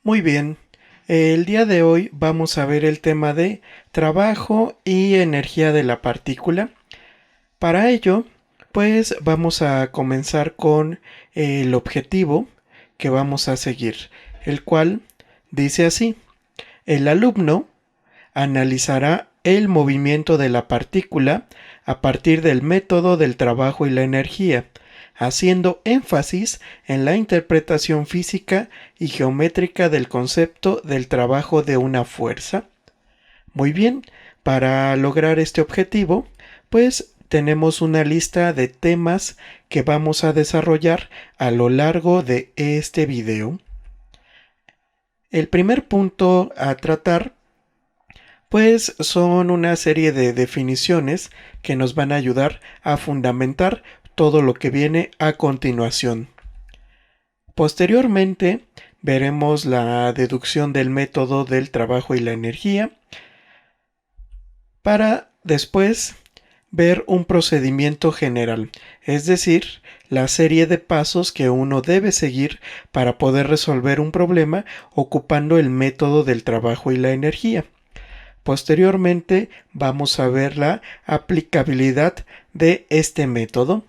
Muy bien, el día de hoy vamos a ver el tema de trabajo y energía de la partícula. Para ello, pues vamos a comenzar con el objetivo que vamos a seguir, el cual dice así: el alumno analizará el movimiento de la partícula a partir del método del trabajo y la energía, haciendo énfasis en la interpretación física y geométrica del concepto del trabajo de una fuerza. Muy bien, para lograr este objetivo, pues tenemos una lista de temas que vamos a desarrollar a lo largo de este video. El primer punto a tratar pues son una serie de definiciones que nos van a ayudar a fundamentar todo lo que viene a continuación. Posteriormente, veremos la deducción del método del trabajo y la energía, para después ver un procedimiento general, es decir, la serie de pasos que uno debe seguir para poder resolver un problema ocupando el método del trabajo y la energía. Posteriormente vamos a ver la aplicabilidad de este método.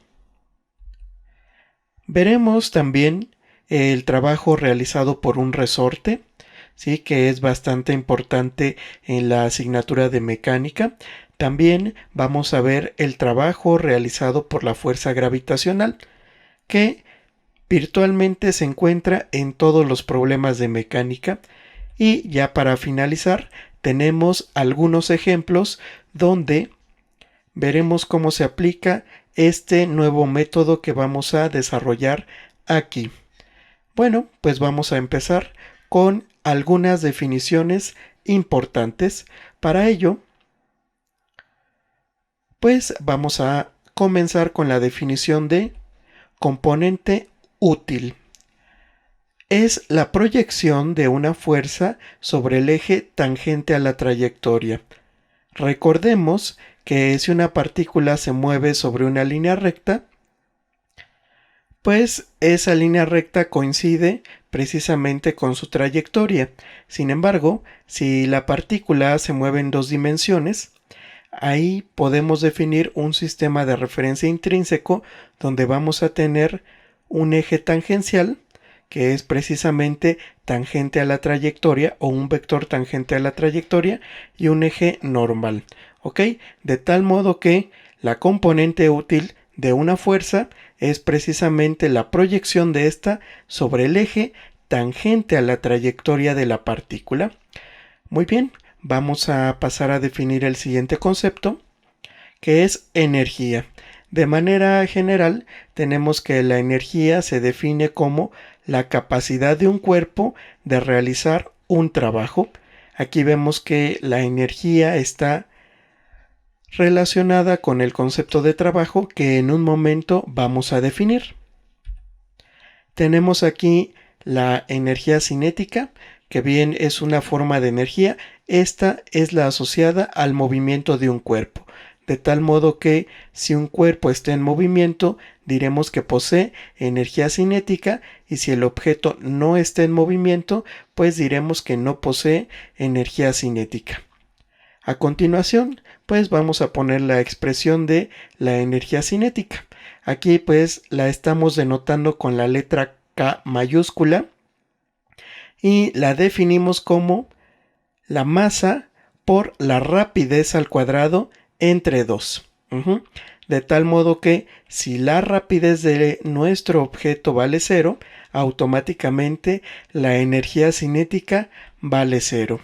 Veremos también el trabajo realizado por un resorte, ¿sí?, que es bastante importante en la asignatura de mecánica. También vamos a ver el trabajo realizado por la fuerza gravitacional, que virtualmente se encuentra en todos los problemas de mecánica. Y ya para finalizar, tenemos algunos ejemplos donde veremos cómo se aplica este nuevo método que vamos a desarrollar aquí. Bueno, pues vamos a empezar con algunas definiciones importantes. Para ello, pues vamos a comenzar con la definición de componente útil. Es la proyección de una fuerza sobre el eje tangente a la trayectoria. Recordemos que si una partícula se mueve sobre una línea recta, pues esa línea recta coincide precisamente con su trayectoria. Sin embargo, si la partícula se mueve en dos dimensiones, ahí podemos definir un sistema de referencia intrínseco donde vamos a tener un eje tangencial, que es precisamente tangente a la trayectoria, o un vector tangente a la trayectoria, y un eje normal, ¿ok? De tal modo que la componente útil de una fuerza es precisamente la proyección de esta sobre el eje tangente a la trayectoria de la partícula. Muy bien, vamos a pasar a definir el siguiente concepto, que es energía. De manera general, tenemos que la energía se define como la capacidad de un cuerpo de realizar un trabajo. Aquí vemos que la energía está relacionada con el concepto de trabajo que en un momento vamos a definir. Tenemos aquí la energía cinética, que bien es una forma de energía. Esta es la asociada al movimiento de un cuerpo, de tal modo que si un cuerpo está en movimiento, diremos que posee energía cinética, y si el objeto no está en movimiento, pues diremos que no posee energía cinética. A continuación, pues vamos a poner la expresión de la energía cinética. Aquí pues la estamos denotando con la letra K mayúscula y la definimos como la masa por la rapidez al cuadrado entre 2. De tal modo que si la rapidez de nuestro objeto vale 0, automáticamente la energía cinética vale 0.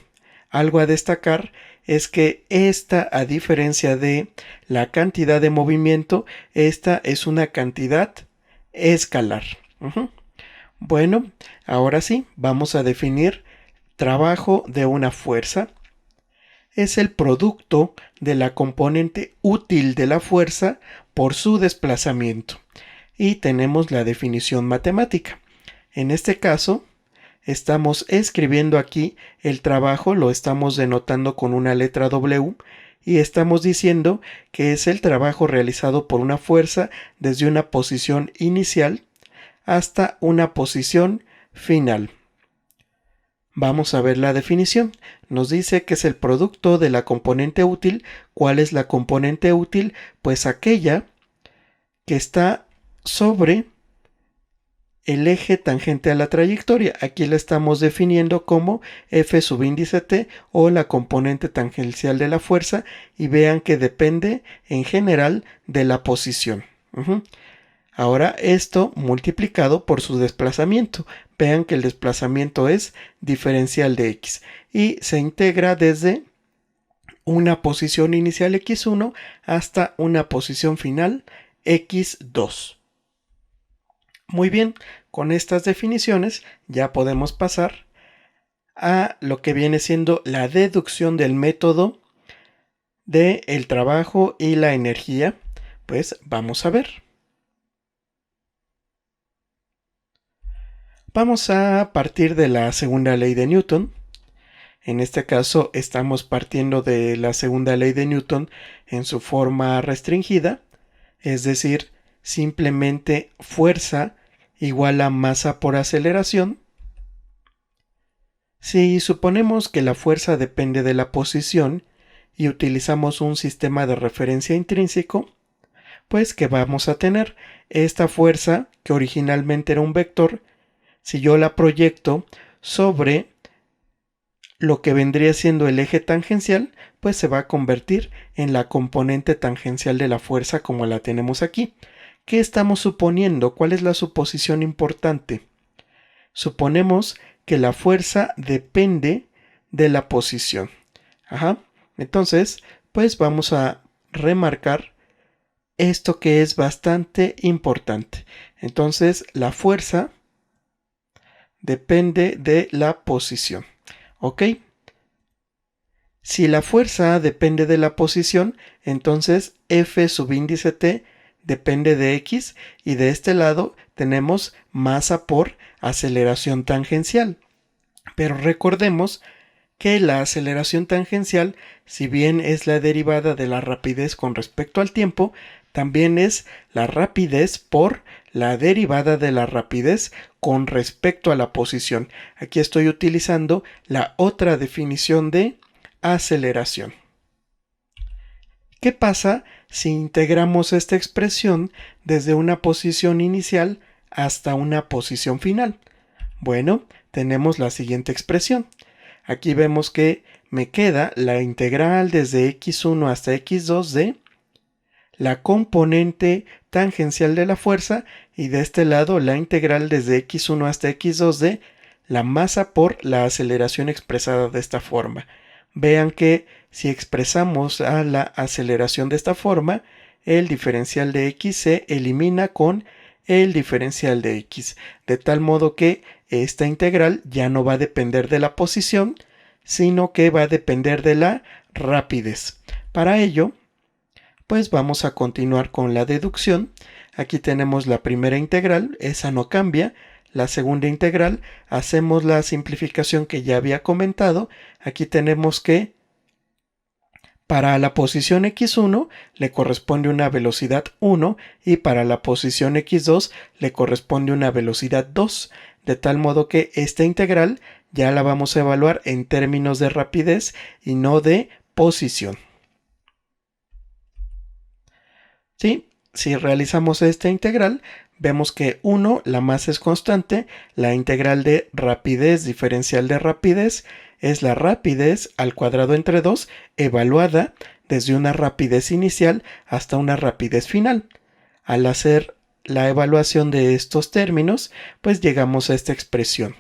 Algo a destacar es que esta, a diferencia de la cantidad de movimiento, esta es una cantidad escalar. Bueno, ahora sí, vamos a definir trabajo de una fuerza. Es el producto de la componente útil de la fuerza por su desplazamiento. Y tenemos la definición matemática. En este caso, estamos escribiendo aquí el trabajo, lo estamos denotando con una letra W, y estamos diciendo que es el trabajo realizado por una fuerza desde una posición inicial hasta una posición final. Vamos a ver la definición. Nos dice que es el producto de la componente útil. ¿Cuál es la componente útil? Pues aquella que está sobre el eje tangente a la trayectoria. Aquí la estamos definiendo como F subíndice T o la componente tangencial de la fuerza, y vean que depende en general de la posición. Ahora esto multiplicado por su desplazamiento. Vean que el desplazamiento es diferencial de x y se integra desde una posición inicial x1 hasta una posición final x2. Muy bien, con estas definiciones ya podemos pasar a lo que viene siendo la deducción del método del trabajo y la energía. Pues vamos a ver. Vamos a partir de la segunda ley de Newton. En este caso estamos partiendo de la segunda ley de Newton en su forma restringida, es decir, simplemente fuerza igual a masa por aceleración. Si suponemos que la fuerza depende de la posición y utilizamos un sistema de referencia intrínseco, pues que vamos a tener esta fuerza, que originalmente era un vector, si yo la proyecto sobre lo que vendría siendo el eje tangencial, pues se va a convertir en la componente tangencial de la fuerza como la tenemos aquí. ¿Qué estamos suponiendo? ¿Cuál es la suposición importante? Suponemos que la fuerza depende de la posición. Entonces, pues vamos a remarcar esto que es bastante importante. Entonces, la fuerza depende de la posición. ¿Ok? Si la fuerza depende de la posición, entonces F subíndice T depende de X, y de este lado tenemos masa por aceleración tangencial. Pero recordemos que la aceleración tangencial, si bien es la derivada de la rapidez con respecto al tiempo, también es la rapidez por la derivada de la rapidez con respecto a la posición. Aquí estoy utilizando la otra definición de aceleración. ¿Qué pasa si integramos esta expresión desde una posición inicial hasta una posición final? Bueno, tenemos la siguiente expresión. Aquí vemos que me queda la integral desde x1 hasta x2 de la componente tangencial de la fuerza, y de este lado la integral desde x1 hasta x2 de la masa por la aceleración expresada de esta forma. Vean que si expresamos a la aceleración de esta forma, el diferencial de x se elimina con el diferencial de x, de tal modo que esta integral ya no va a depender de la posición, sino que va a depender de la rapidez. Para ello, pues vamos a continuar con la deducción. Aquí tenemos la primera integral, esa no cambia. La segunda integral, hacemos la simplificación que ya había comentado. Aquí tenemos que para la posición x1 le corresponde una velocidad 1 y para la posición x2 le corresponde una velocidad 2, de tal modo que esta integral ya la vamos a evaluar en términos de rapidez y no de posición. ¿Sí? Si realizamos esta integral, vemos que 1, la masa es constante, la integral de rapidez diferencial de rapidez es la rapidez al cuadrado entre 2 evaluada desde una rapidez inicial hasta una rapidez final. Al hacer la evaluación de estos términos, pues llegamos a esta expresión.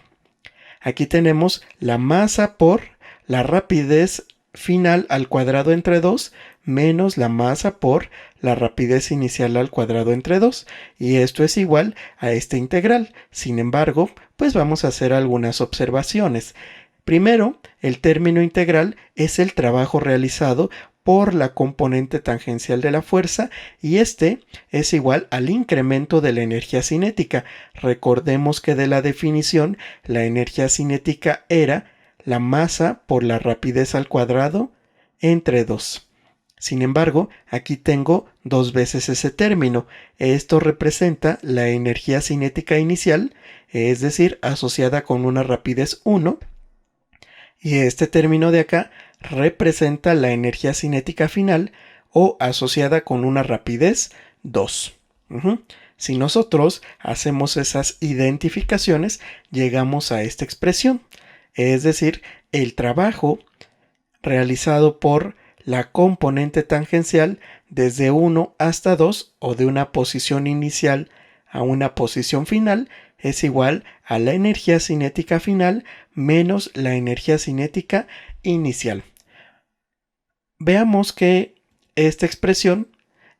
Aquí tenemos la masa por la rapidez final al cuadrado entre 2 menos la masa por la rapidez inicial al cuadrado entre 2, y esto es igual a esta integral. Sin embargo, pues vamos a hacer algunas observaciones. Primero, el término integral es el trabajo realizado por la componente tangencial de la fuerza, y este es igual al incremento de la energía cinética. Recordemos que de la definición la energía cinética era la masa por la rapidez al cuadrado entre 2. Sin embargo, aquí tengo dos veces ese término. Esto representa la energía cinética inicial, es decir, asociada con una rapidez 1, Y este término de acá representa la energía cinética final o asociada con una rapidez 2. Si nosotros hacemos esas identificaciones, llegamos a esta expresión. Es decir, el trabajo realizado por la componente tangencial desde 1 hasta 2 o de una posición inicial a una posición final es igual a la energía cinética final menos la energía cinética inicial. Veamos que esta expresión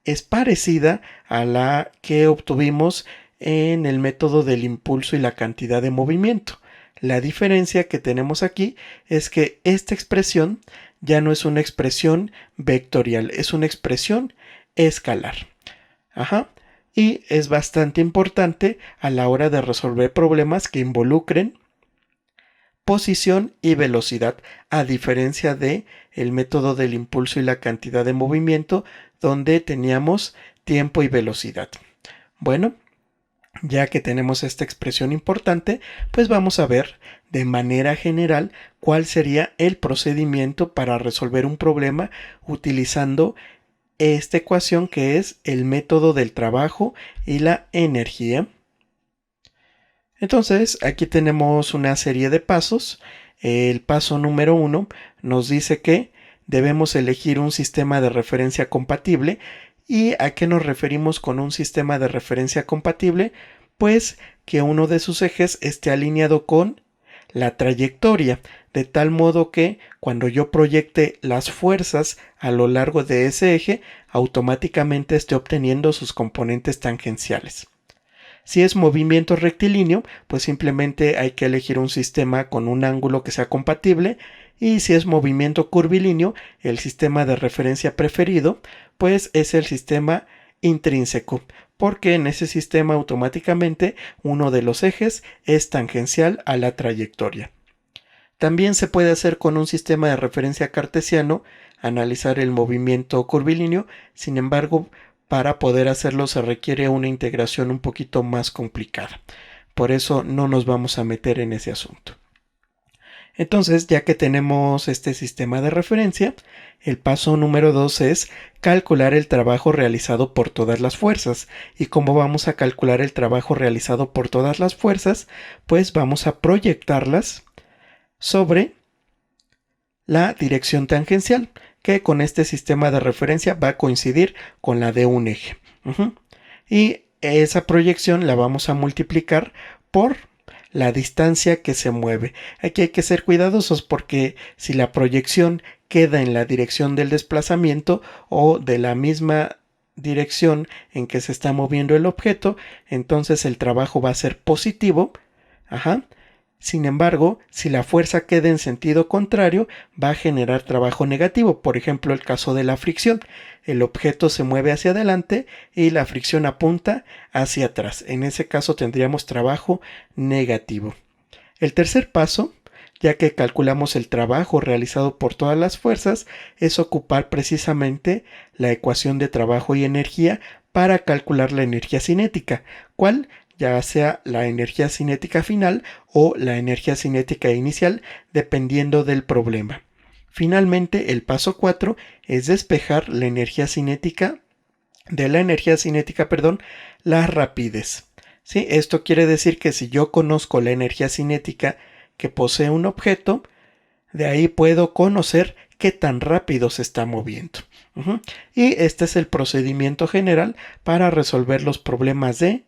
es parecida a la que obtuvimos en el método del impulso y la cantidad de movimiento. La diferencia que tenemos aquí es que esta expresión ya no es una expresión vectorial, es una expresión escalar. Y es bastante importante a la hora de resolver problemas que involucren posición y velocidad, a diferencia de el método del impulso y la cantidad de movimiento, donde teníamos tiempo y velocidad. Bueno, ya que tenemos esta expresión importante, pues vamos a ver de manera general cuál sería el procedimiento para resolver un problema utilizando esta ecuación que es el método del trabajo y la energía. Entonces, aquí tenemos una serie de pasos. El paso número 1 nos dice que debemos elegir un sistema de referencia compatible. ¿Y a qué nos referimos con un sistema de referencia compatible? Pues que uno de sus ejes esté alineado con la trayectoria, de tal modo que cuando yo proyecte las fuerzas a lo largo de ese eje, automáticamente esté obteniendo sus componentes tangenciales. Si es movimiento rectilíneo, pues simplemente hay que elegir un sistema con un ángulo que sea compatible, y si es movimiento curvilíneo, el sistema de referencia preferido, pues es el sistema intrínseco, porque en ese sistema automáticamente uno de los ejes es tangencial a la trayectoria. También se puede hacer con un sistema de referencia cartesiano, analizar el movimiento curvilíneo, sin embargo, para poder hacerlo se requiere una integración un poquito más complicada. Por eso no nos vamos a meter en ese asunto. Entonces, ya que tenemos este sistema de referencia, el paso número 2 es calcular el trabajo realizado por todas las fuerzas. ¿Y cómo vamos a calcular el trabajo realizado por todas las fuerzas? Pues vamos a proyectarlas sobre la dirección tangencial, que con este sistema de referencia va a coincidir con la de un eje. Y esa proyección la vamos a multiplicar por la distancia que se mueve. Aquí hay que ser cuidadosos porque si la proyección queda en la dirección del desplazamiento o de la misma dirección en que se está moviendo el objeto, entonces el trabajo va a ser positivo. Sin embargo, si la fuerza queda en sentido contrario, va a generar trabajo negativo. Por ejemplo, el caso de la fricción. El objeto se mueve hacia adelante y la fricción apunta hacia atrás. En ese caso tendríamos trabajo negativo. El tercer paso, ya que calculamos el trabajo realizado por todas las fuerzas, es ocupar precisamente la ecuación de trabajo y energía para calcular la energía cinética, ¿cuál? Ya sea la energía cinética final o la energía cinética inicial, dependiendo del problema. Finalmente, el paso 4 es despejar la energía cinética la rapidez. ¿Sí? Esto quiere decir que si yo conozco la energía cinética que posee un objeto, de ahí puedo conocer qué tan rápido se está moviendo. Y este es el procedimiento general para resolver los problemas de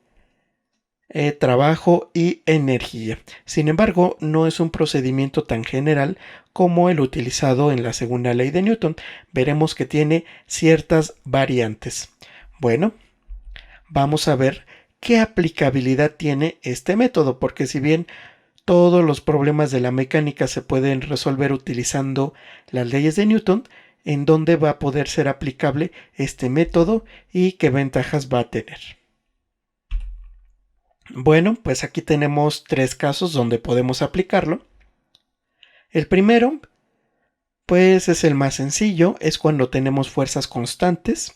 trabajo y energía. Sin embargo, no es un procedimiento tan general como el utilizado en la segunda ley de Newton. Veremos que tiene ciertas variantes. Bueno, vamos a ver qué aplicabilidad tiene este método, porque si bien todos los problemas de la mecánica se pueden resolver utilizando las leyes de Newton, ¿en dónde va a poder ser aplicable este método y qué ventajas va a tener? Bueno, pues aquí tenemos 3 casos donde podemos aplicarlo. El primero, pues es el más sencillo, es cuando tenemos fuerzas constantes,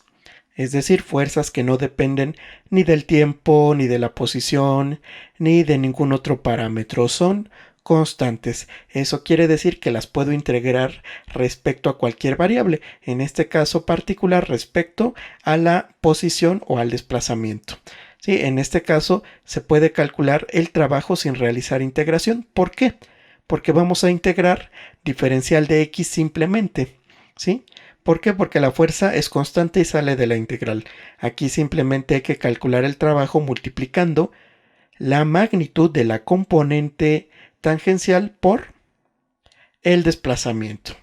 es decir, fuerzas que no dependen ni del tiempo, ni de la posición, ni de ningún otro parámetro, son constantes. Eso quiere decir que las puedo integrar respecto a cualquier variable, en este caso particular respecto a la posición o al desplazamiento. Sí, en este caso se puede calcular el trabajo sin realizar integración. ¿Por qué? Porque vamos a integrar diferencial de x simplemente. ¿Sí? ¿Por qué? Porque la fuerza es constante y sale de la integral. Aquí simplemente hay que calcular el trabajo multiplicando la magnitud de la componente tangencial por el desplazamiento.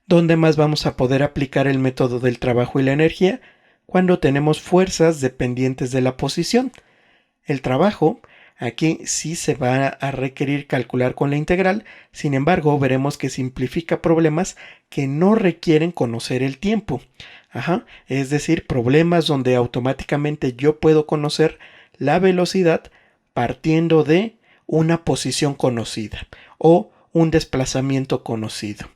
¿Dónde más vamos a poder aplicar el método del trabajo y la energía? Cuando tenemos fuerzas dependientes de la posición. El trabajo aquí sí se va a requerir calcular con la integral, sin embargo veremos que simplifica problemas que no requieren conocer el tiempo. Es decir, problemas donde automáticamente yo puedo conocer la velocidad partiendo de una posición conocida o un desplazamiento conocido.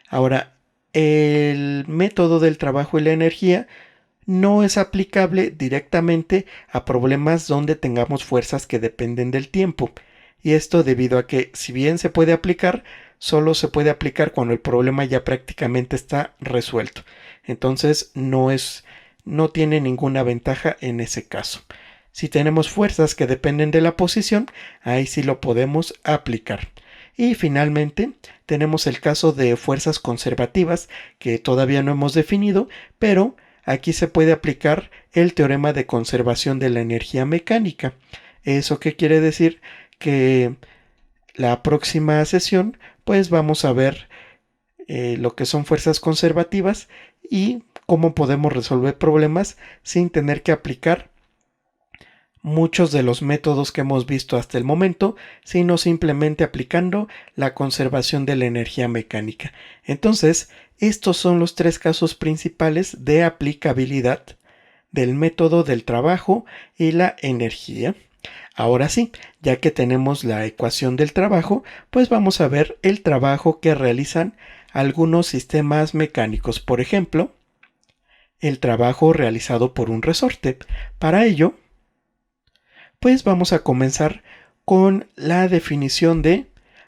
Ahora, el método del trabajo y la energía no es aplicable directamente a problemas donde tengamos fuerzas que dependen del tiempo. Y esto debido a que, si bien se puede aplicar, solo se puede aplicar cuando el problema ya prácticamente está resuelto. Entonces no tiene ninguna ventaja en ese caso. Si tenemos fuerzas que dependen de la posición, ahí sí lo podemos aplicar. Y finalmente tenemos el caso de fuerzas conservativas que todavía no hemos definido, pero aquí se puede aplicar el teorema de conservación de la energía mecánica. ¿Eso qué quiere decir? Que la próxima sesión pues vamos a ver lo que son fuerzas conservativas y cómo podemos resolver problemas sin tener que aplicar muchos de los métodos que hemos visto hasta el momento, sino simplemente aplicando la conservación de la energía mecánica. Entonces, estos son los tres casos principales de aplicabilidad del método del trabajo y la energía. Ahora sí, ya que tenemos la ecuación del trabajo, pues vamos a ver el trabajo que realizan algunos sistemas mecánicos. Por ejemplo, el trabajo realizado por un resorte. Para ello, pues vamos a comenzar con la definición de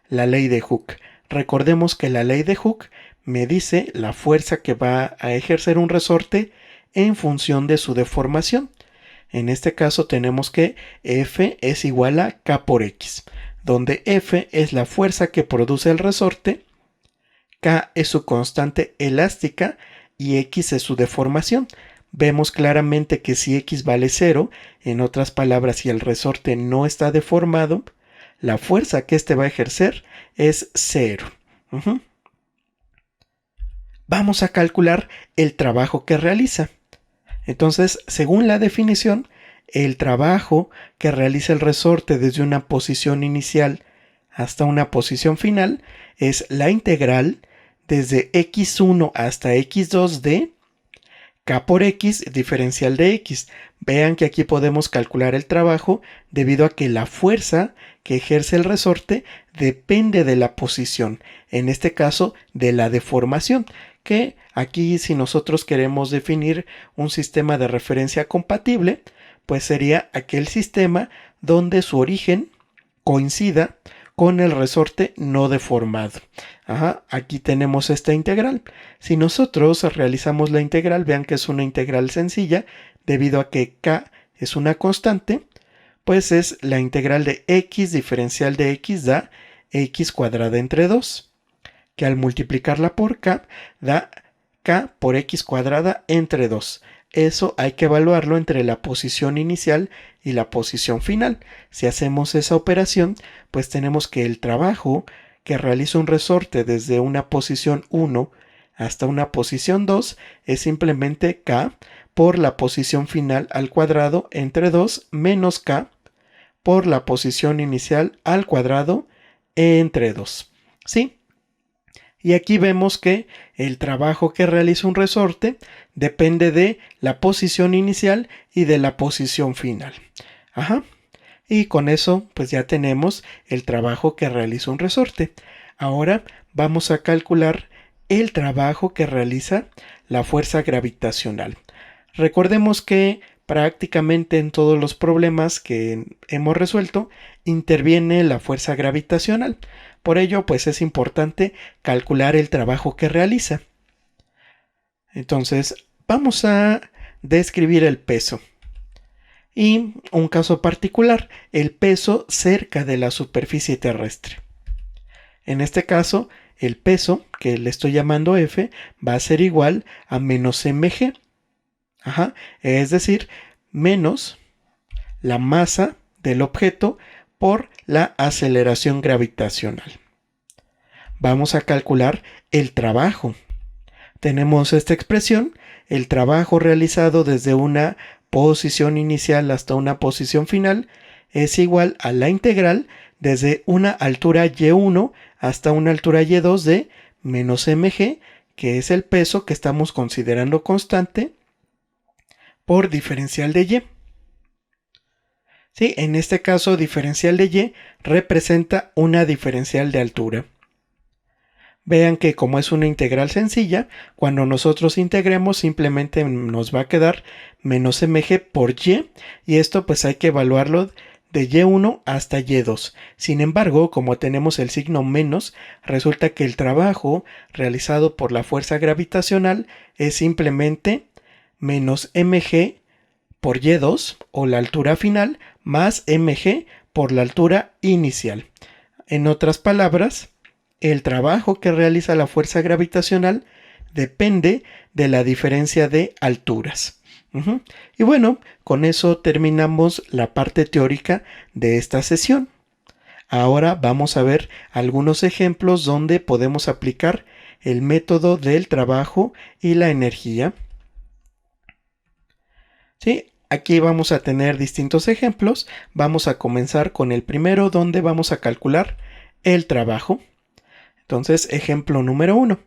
la ley de Hooke. Recordemos que la ley de Hooke me dice la fuerza que va a ejercer un resorte en función de su deformación. En este caso tenemos que F es igual a K por X, donde F es la fuerza que produce el resorte, K es su constante elástica y X es su deformación. Vemos claramente que si X vale 0, en otras palabras, si el resorte no está deformado, la fuerza que éste va a ejercer es 0. Vamos a calcular el trabajo que realiza. Entonces, según la definición, el trabajo que realiza el resorte desde una posición inicial hasta una posición final es la integral desde x1 hasta x2 de K por X diferencial de X. Vean que aquí podemos calcular el trabajo debido a que la fuerza que ejerce el resorte depende de la posición, en este caso de la deformación, que aquí si nosotros queremos definir un sistema de referencia compatible, pues sería aquel sistema donde su origen coincida con el resorte no deformado. Aquí tenemos esta integral. Si nosotros realizamos la integral, vean que es una integral sencilla, debido a que K es una constante, pues es la integral de X diferencial de X da X cuadrada entre 2, que al multiplicarla por K da K por X cuadrada entre 2. Eso hay que evaluarlo entre la posición inicial y la posición final. Si hacemos esa operación, pues tenemos que el trabajo que realiza un resorte desde una posición 1 hasta una posición 2 es simplemente K por la posición final al cuadrado entre 2 menos K por la posición inicial al cuadrado entre 2. ¿Sí? Y aquí vemos que el trabajo que realiza un resorte depende de la posición inicial y de la posición final. Y con eso pues ya tenemos el trabajo que realiza un resorte. Ahora vamos a calcular el trabajo que realiza la fuerza gravitacional. Recordemos que prácticamente en todos los problemas que hemos resuelto interviene la fuerza gravitacional. Por ello, pues es importante calcular el trabajo que realiza. Entonces, vamos a describir el peso. Y un caso particular, el peso cerca de la superficie terrestre. En este caso, el peso, que le estoy llamando F, va a ser igual a menos mg. Es decir, menos la masa del objeto por la aceleración gravitacional. Vamos a calcular el trabajo. Tenemos esta expresión, el trabajo realizado desde una posición inicial hasta una posición final es igual a la integral desde una altura y1 hasta una altura y2 de menos mg, que es el peso que estamos considerando constante, por diferencial de y. Sí, en este caso, diferencial de y representa una diferencial de altura. Vean que como es una integral sencilla, cuando nosotros integremos simplemente nos va a quedar menos mg por y esto pues hay que evaluarlo de y1 hasta y2. Sin embargo, como tenemos el signo menos, resulta que el trabajo realizado por la fuerza gravitacional es simplemente menos mg por y2 o la altura final más mg por la altura inicial. En otras palabras, el trabajo que realiza la fuerza gravitacional depende de la diferencia de alturas. Y bueno, con eso terminamos la parte teórica de esta sesión. Ahora vamos a ver algunos ejemplos donde podemos aplicar el método del trabajo y la energía. Sí, aquí vamos a tener distintos ejemplos. Vamos a comenzar con el primero donde vamos a calcular el trabajo. Entonces, ejemplo número 1.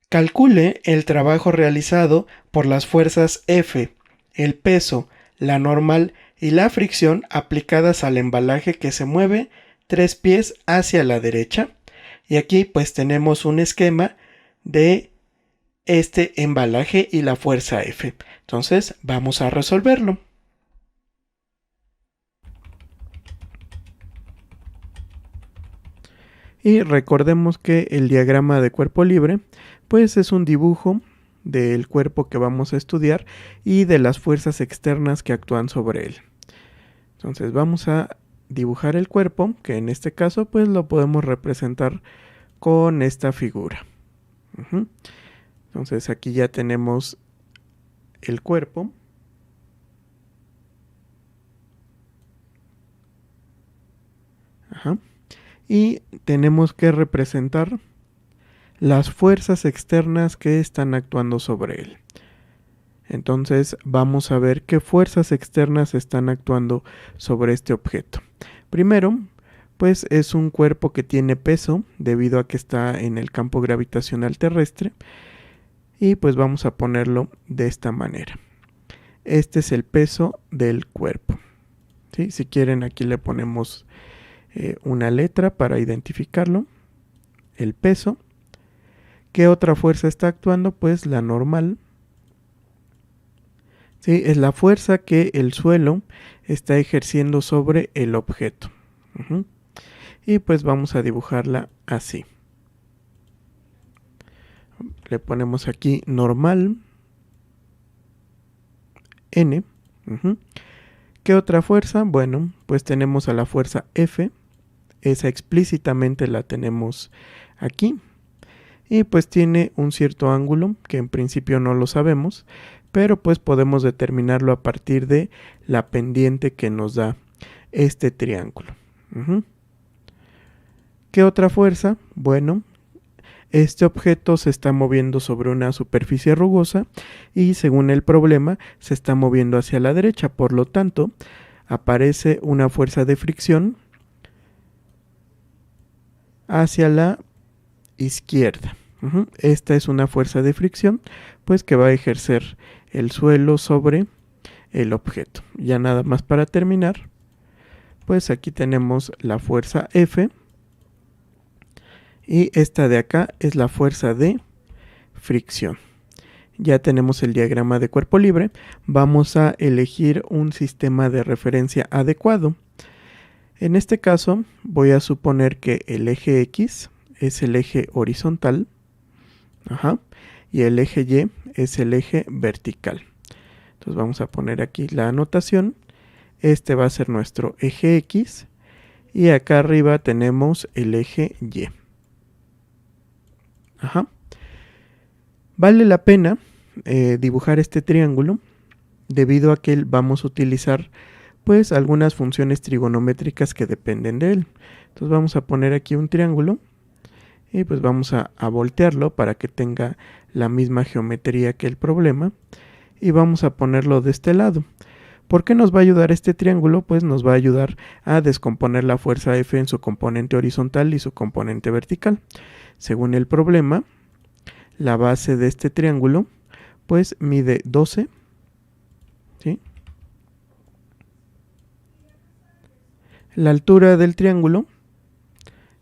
Calcule el trabajo realizado por las fuerzas F, el peso, la normal y la fricción aplicadas al embalaje que se mueve 3 pies hacia la derecha. Y aquí pues tenemos un esquema de este embalaje y la fuerza F. Entonces, vamos a resolverlo. Y recordemos que el diagrama de cuerpo libre pues es un dibujo del cuerpo que vamos a estudiar y de las fuerzas externas que actúan sobre él. Entonces vamos a dibujar el cuerpo, que en este caso pues lo podemos representar con esta figura. Entonces aquí ya tenemos el cuerpo. Y tenemos que representar las fuerzas externas que están actuando sobre él. Entonces vamos a ver qué fuerzas externas están actuando sobre este objeto. Primero, pues es un cuerpo que tiene peso debido a que está en el campo gravitacional terrestre. Y pues vamos a ponerlo de esta manera. Este es el peso del cuerpo. ¿Sí? Si quieren, aquí le ponemos una letra para identificarlo. El peso. ¿Qué otra fuerza está actuando? Pues la normal. ¿Sí? Es la fuerza que el suelo está ejerciendo sobre el objeto. Y pues vamos a dibujarla así. Le ponemos aquí normal. N. ¿Qué otra fuerza? Bueno, pues tenemos a la fuerza F. Esa explícitamente la tenemos aquí. Y pues tiene un cierto ángulo, que en principio no lo sabemos, pero pues podemos determinarlo a partir de la pendiente que nos da este triángulo. ¿Qué otra fuerza? Bueno, este objeto se está moviendo sobre una superficie rugosa y según el problema se está moviendo hacia la derecha, por lo tanto aparece una fuerza de fricción hacia la izquierda. Esta es una fuerza de fricción pues que va a ejercer el suelo sobre el objeto. Ya nada más para terminar, pues aquí tenemos la fuerza F y esta de acá es la fuerza de fricción. ya tenemos el diagrama de cuerpo libre. Vamos a elegir un sistema de referencia adecuado. En este caso voy a suponer que el eje X es el eje horizontal, y el eje Y es el eje vertical. Entonces vamos a poner aquí la anotación. Este va a ser nuestro eje X y acá arriba tenemos el eje Y. Vale la pena dibujar este triángulo debido a que vamos a utilizar pues algunas funciones trigonométricas que dependen de él. Entonces vamos a poner aquí un triángulo y pues vamos a voltearlo para que tenga la misma geometría que el problema y vamos a ponerlo de este lado. ¿Por qué nos va a ayudar este triángulo? Pues nos va a ayudar a descomponer la fuerza F en su componente horizontal y su componente vertical. Según el problema, la base de este triángulo pues mide 12, ¿sí? La altura del triángulo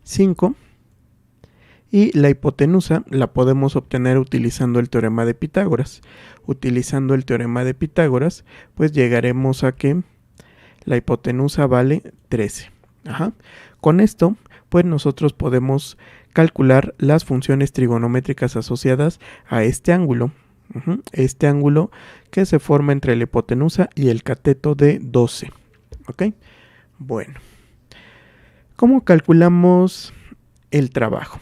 5 y la hipotenusa la podemos obtener utilizando el teorema de Pitágoras. Utilizando el teorema de Pitágoras pues llegaremos a que la hipotenusa vale 13. Con esto pues nosotros podemos calcular las funciones trigonométricas asociadas a este ángulo. Este ángulo que se forma entre la hipotenusa y el cateto de 12. ¿Ok? Bueno. ¿Cómo calculamos el trabajo?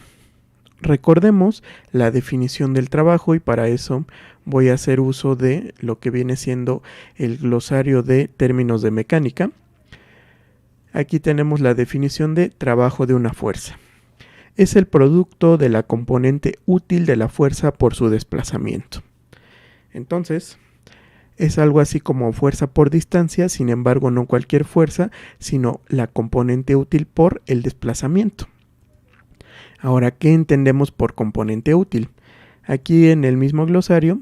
Recordemos la definición del trabajo y para eso voy a hacer uso de lo que viene siendo el glosario de términos de mecánica. Aquí tenemos la definición de trabajo de una fuerza. Es el producto de la componente útil de la fuerza por su desplazamiento. Entonces, es algo así como fuerza por distancia, sin embargo no cualquier fuerza, sino la componente útil por el desplazamiento. Ahora, ¿qué entendemos por componente útil? Aquí en el mismo glosario,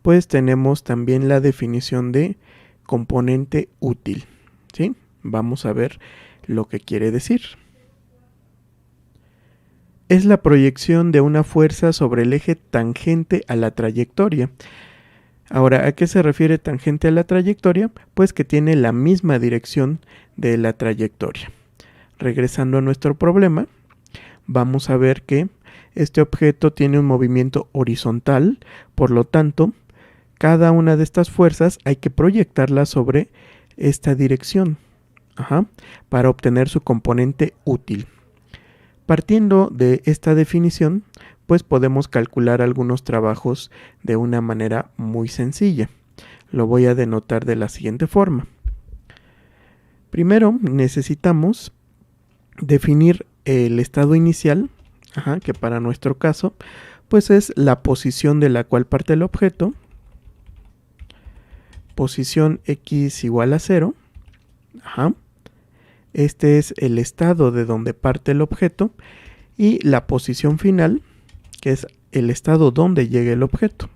pues tenemos también la definición de componente útil, ¿sí? Vamos a ver lo que quiere decir. Es la proyección de una fuerza sobre el eje tangente a la trayectoria. Ahora, ¿a qué se refiere tangente a la trayectoria? Pues que tiene la misma dirección de la trayectoria. Regresando a nuestro problema, vamos a ver que este objeto tiene un movimiento horizontal, por lo tanto, cada una de estas fuerzas hay que proyectarla sobre esta dirección, para obtener su componente útil. Partiendo de esta definición, pues podemos calcular algunos trabajos de una manera muy sencilla. Lo voy a denotar de la siguiente forma. Primero necesitamos definir el estado inicial, que para nuestro caso pues es la posición de la cual parte el objeto, posición x igual a 0, este es el estado de donde parte el objeto, y la posición final, que es el estado donde llega el objeto.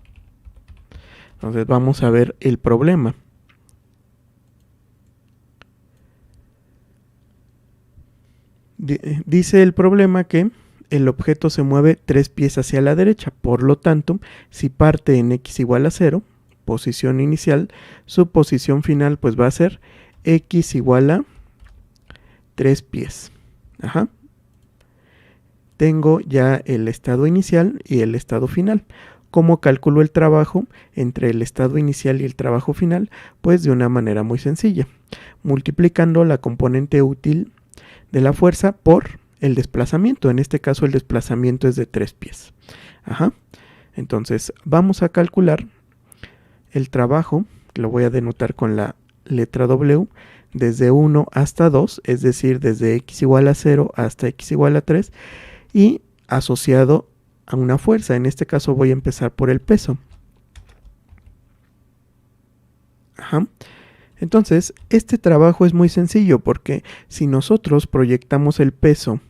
Entonces vamos a ver el problema. Dice el problema que el objeto se mueve 3 pies hacia la derecha, por lo tanto, si parte en x igual a 0, posición inicial, su posición final pues va a ser x igual a 3 pies. Tengo ya el estado inicial y el estado final. ¿Cómo calculo el trabajo entre el estado inicial y el trabajo final? Pues de una manera muy sencilla, multiplicando la componente útil de la fuerza por el desplazamiento. En este caso el desplazamiento es de 3 pies. Entonces vamos a calcular el trabajo, lo voy a denotar con la letra W, desde 1 hasta 2, es decir, desde x igual a 0 hasta x igual a 3, y asociado a una fuerza. En este caso voy a empezar por el peso. Entonces, este trabajo es muy sencillo porque si nosotros proyectamos el peso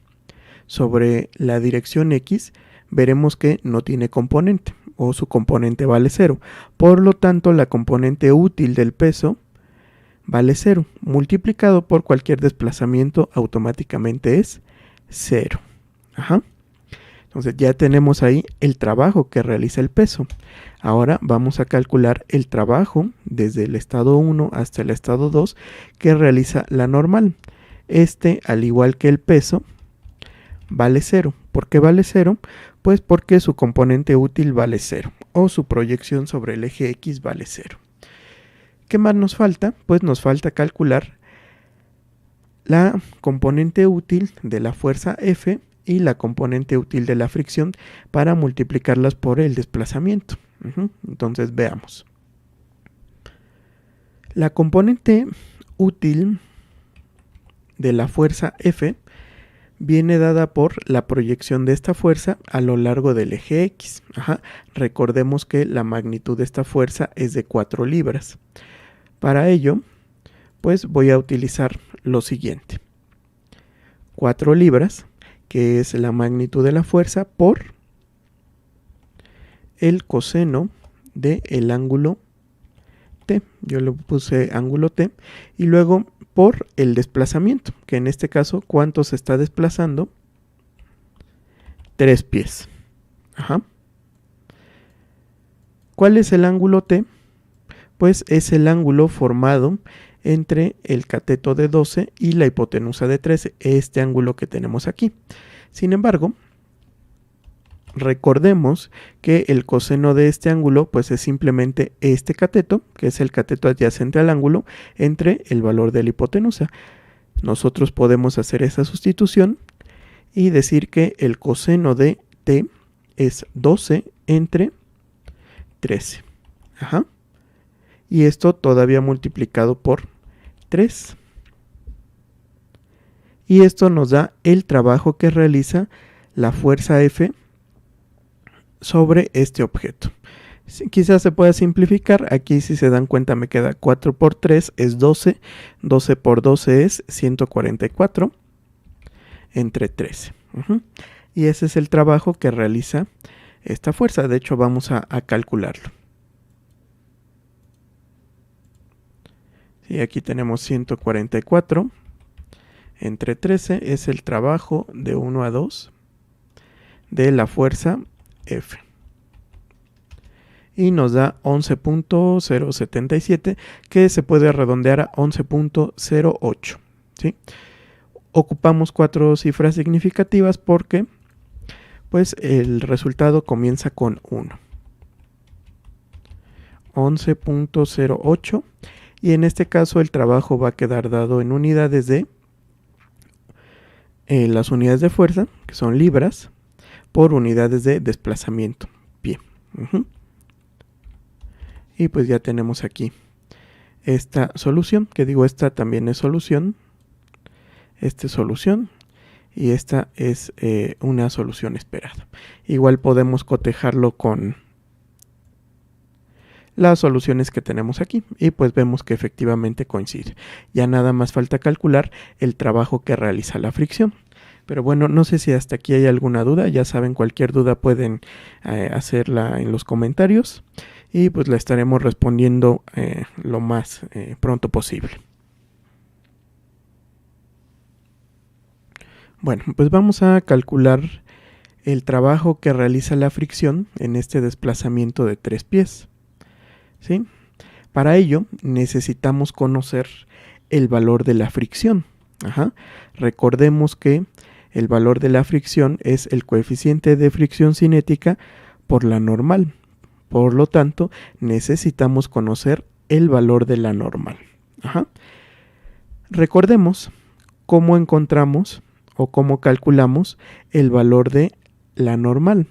sobre la dirección X, veremos que no tiene componente o su componente vale 0. Por lo tanto, la componente útil del peso vale 0. Multiplicado por cualquier desplazamiento automáticamente es 0. Entonces ya tenemos ahí el trabajo que realiza el peso. Ahora vamos a calcular el trabajo desde el estado 1 hasta el estado 2 que realiza la normal. Al igual que el peso, vale 0. ¿Por qué vale 0? Pues porque su componente útil vale 0 o su proyección sobre el eje X vale 0. ¿Qué más nos falta? Pues nos falta calcular la componente útil de la fuerza F y la componente útil de la fricción para multiplicarlas por el desplazamiento. Entonces veamos. La componente útil de la fuerza F viene dada por la proyección de esta fuerza a lo largo del eje X. Recordemos que la magnitud de esta fuerza es de 4 libras. Para ello, pues voy a utilizar lo siguiente. 4 libras, que es la magnitud de la fuerza, por el coseno del ángulo T. Yo le puse ángulo T. Y luego por el desplazamiento, que en este caso, ¿cuánto se está desplazando? 3 pies. ¿Cuál es el ángulo T? Pues es el ángulo formado entre el cateto de 12 y la hipotenusa de 13, este ángulo que tenemos aquí. Sin embargo, recordemos que el coseno de este ángulo pues es simplemente este cateto, que es el cateto adyacente al ángulo, entre el valor de la hipotenusa. Nosotros podemos hacer esa sustitución y decir que el coseno de t es 12 entre 13. Y esto todavía multiplicado por 3. Y esto nos da el trabajo que realiza la fuerza F sobre este objeto. Quizás se pueda simplificar. Aquí, si se dan cuenta, me queda 4 por 3 es 12. 12 por 12 es 144 entre 13. Y ese es el trabajo que realiza esta fuerza. De hecho, vamos a calcularlo. Y aquí tenemos 144 entre 13 es el trabajo de 1 a 2 de la fuerza F. Y nos da 11.077, que se puede redondear a 11.08. ¿Sí? Ocupamos 4 cifras significativas porque pues el resultado comienza con 1. 11.08. Y en este caso el trabajo va a quedar dado en unidades de las unidades de fuerza, que son libras, por unidades de desplazamiento, pie. Y pues ya tenemos aquí esta solución, que digo, esta también es solución, esta es solución, y esta es una solución esperada. Igual podemos cotejarlo con las soluciones que tenemos aquí y pues vemos que efectivamente coincide. Ya nada más falta calcular el trabajo que realiza la fricción. Pero bueno, no sé si hasta aquí hay alguna duda. Ya saben, cualquier duda pueden hacerla en los comentarios y pues la estaremos respondiendo lo más pronto posible. Bueno, pues vamos a calcular el trabajo que realiza la fricción en este desplazamiento de 3 pies. ¿Sí? Para ello necesitamos conocer el valor de la fricción. Recordemos que el valor de la fricción es el coeficiente de fricción cinética por la normal. Por lo tanto, necesitamos conocer el valor de la normal. Recordemos cómo encontramos o cómo calculamos el valor de la normal.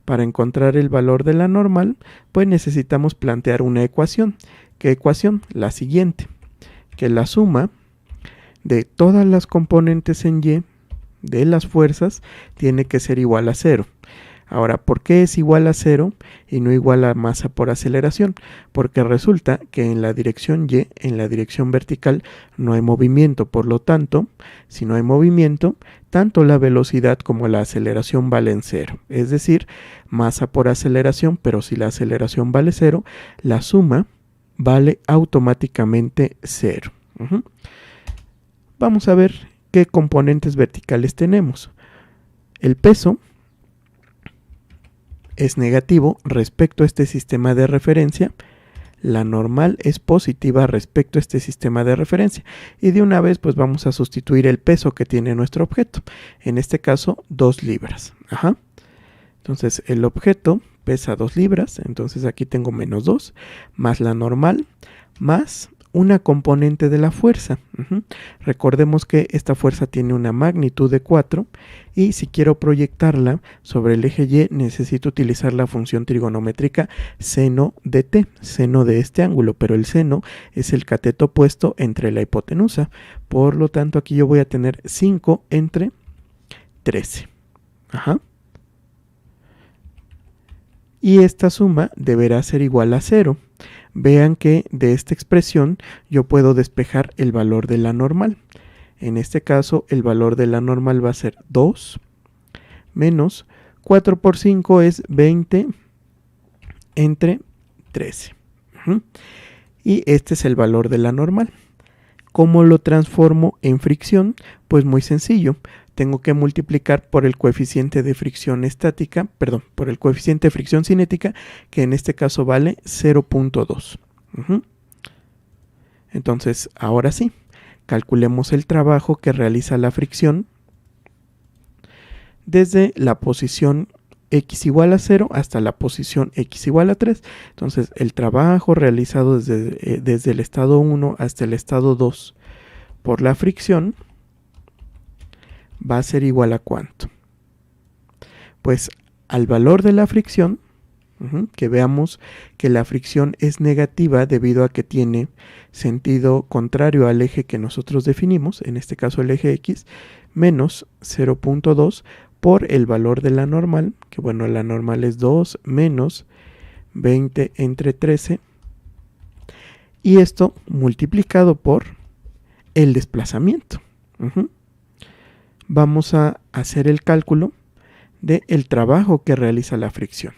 Para encontrar el valor de la normal, pues necesitamos plantear una ecuación. ¿Qué ecuación? La siguiente, que la suma de todas las componentes en Y de las fuerzas tiene que ser igual a 0. Ahora, ¿por qué es igual a 0 y no igual a masa por aceleración? Porque resulta que en la dirección Y, en la dirección vertical, no hay movimiento. Por lo tanto, si no hay movimiento, tanto la velocidad como la aceleración valen 0. Es decir, masa por aceleración, pero si la aceleración vale 0, la suma vale automáticamente 0. Vamos a ver qué componentes verticales tenemos. El peso es negativo respecto a este sistema de referencia, la normal es positiva respecto a este sistema de referencia. Y de una vez pues vamos a sustituir el peso que tiene nuestro objeto. En este caso 2 libras. Entonces el objeto pesa 2 libras. Entonces aquí tengo menos 2 más la normal más una componente de la fuerza. Recordemos que esta fuerza tiene una magnitud de 4 y si quiero proyectarla sobre el eje Y necesito utilizar la función trigonométrica seno de t, seno de este ángulo, pero el seno es el cateto opuesto entre la hipotenusa. Por lo tanto aquí yo voy a tener 5 entre 13. Y esta suma deberá ser igual a 0. Vean que de esta expresión yo puedo despejar el valor de la normal. En este caso el valor de la normal va a ser 2 menos 4 por 5 es 20 entre 13. Y este es el valor de la normal. ¿Cómo lo transformo en fricción? Pues muy sencillo. Tengo que multiplicar por el coeficiente de fricción estática, por el coeficiente de fricción cinética, que en este caso vale 0.2. Entonces, ahora sí, calculemos el trabajo que realiza la fricción desde la posición x igual a 0 hasta la posición x igual a 3. Entonces, el trabajo realizado desde el estado 1 hasta el estado 2 por la fricción va a ser igual a ¿cuánto? Pues al valor de la fricción, que veamos que la fricción es negativa debido a que tiene sentido contrario al eje que nosotros definimos, en este caso el eje X, menos 0.2 por el valor de la normal, que bueno, la normal es 2 menos 20 entre 13, y esto multiplicado por el desplazamiento. Vamos a hacer el cálculo del trabajo que realiza la fricción.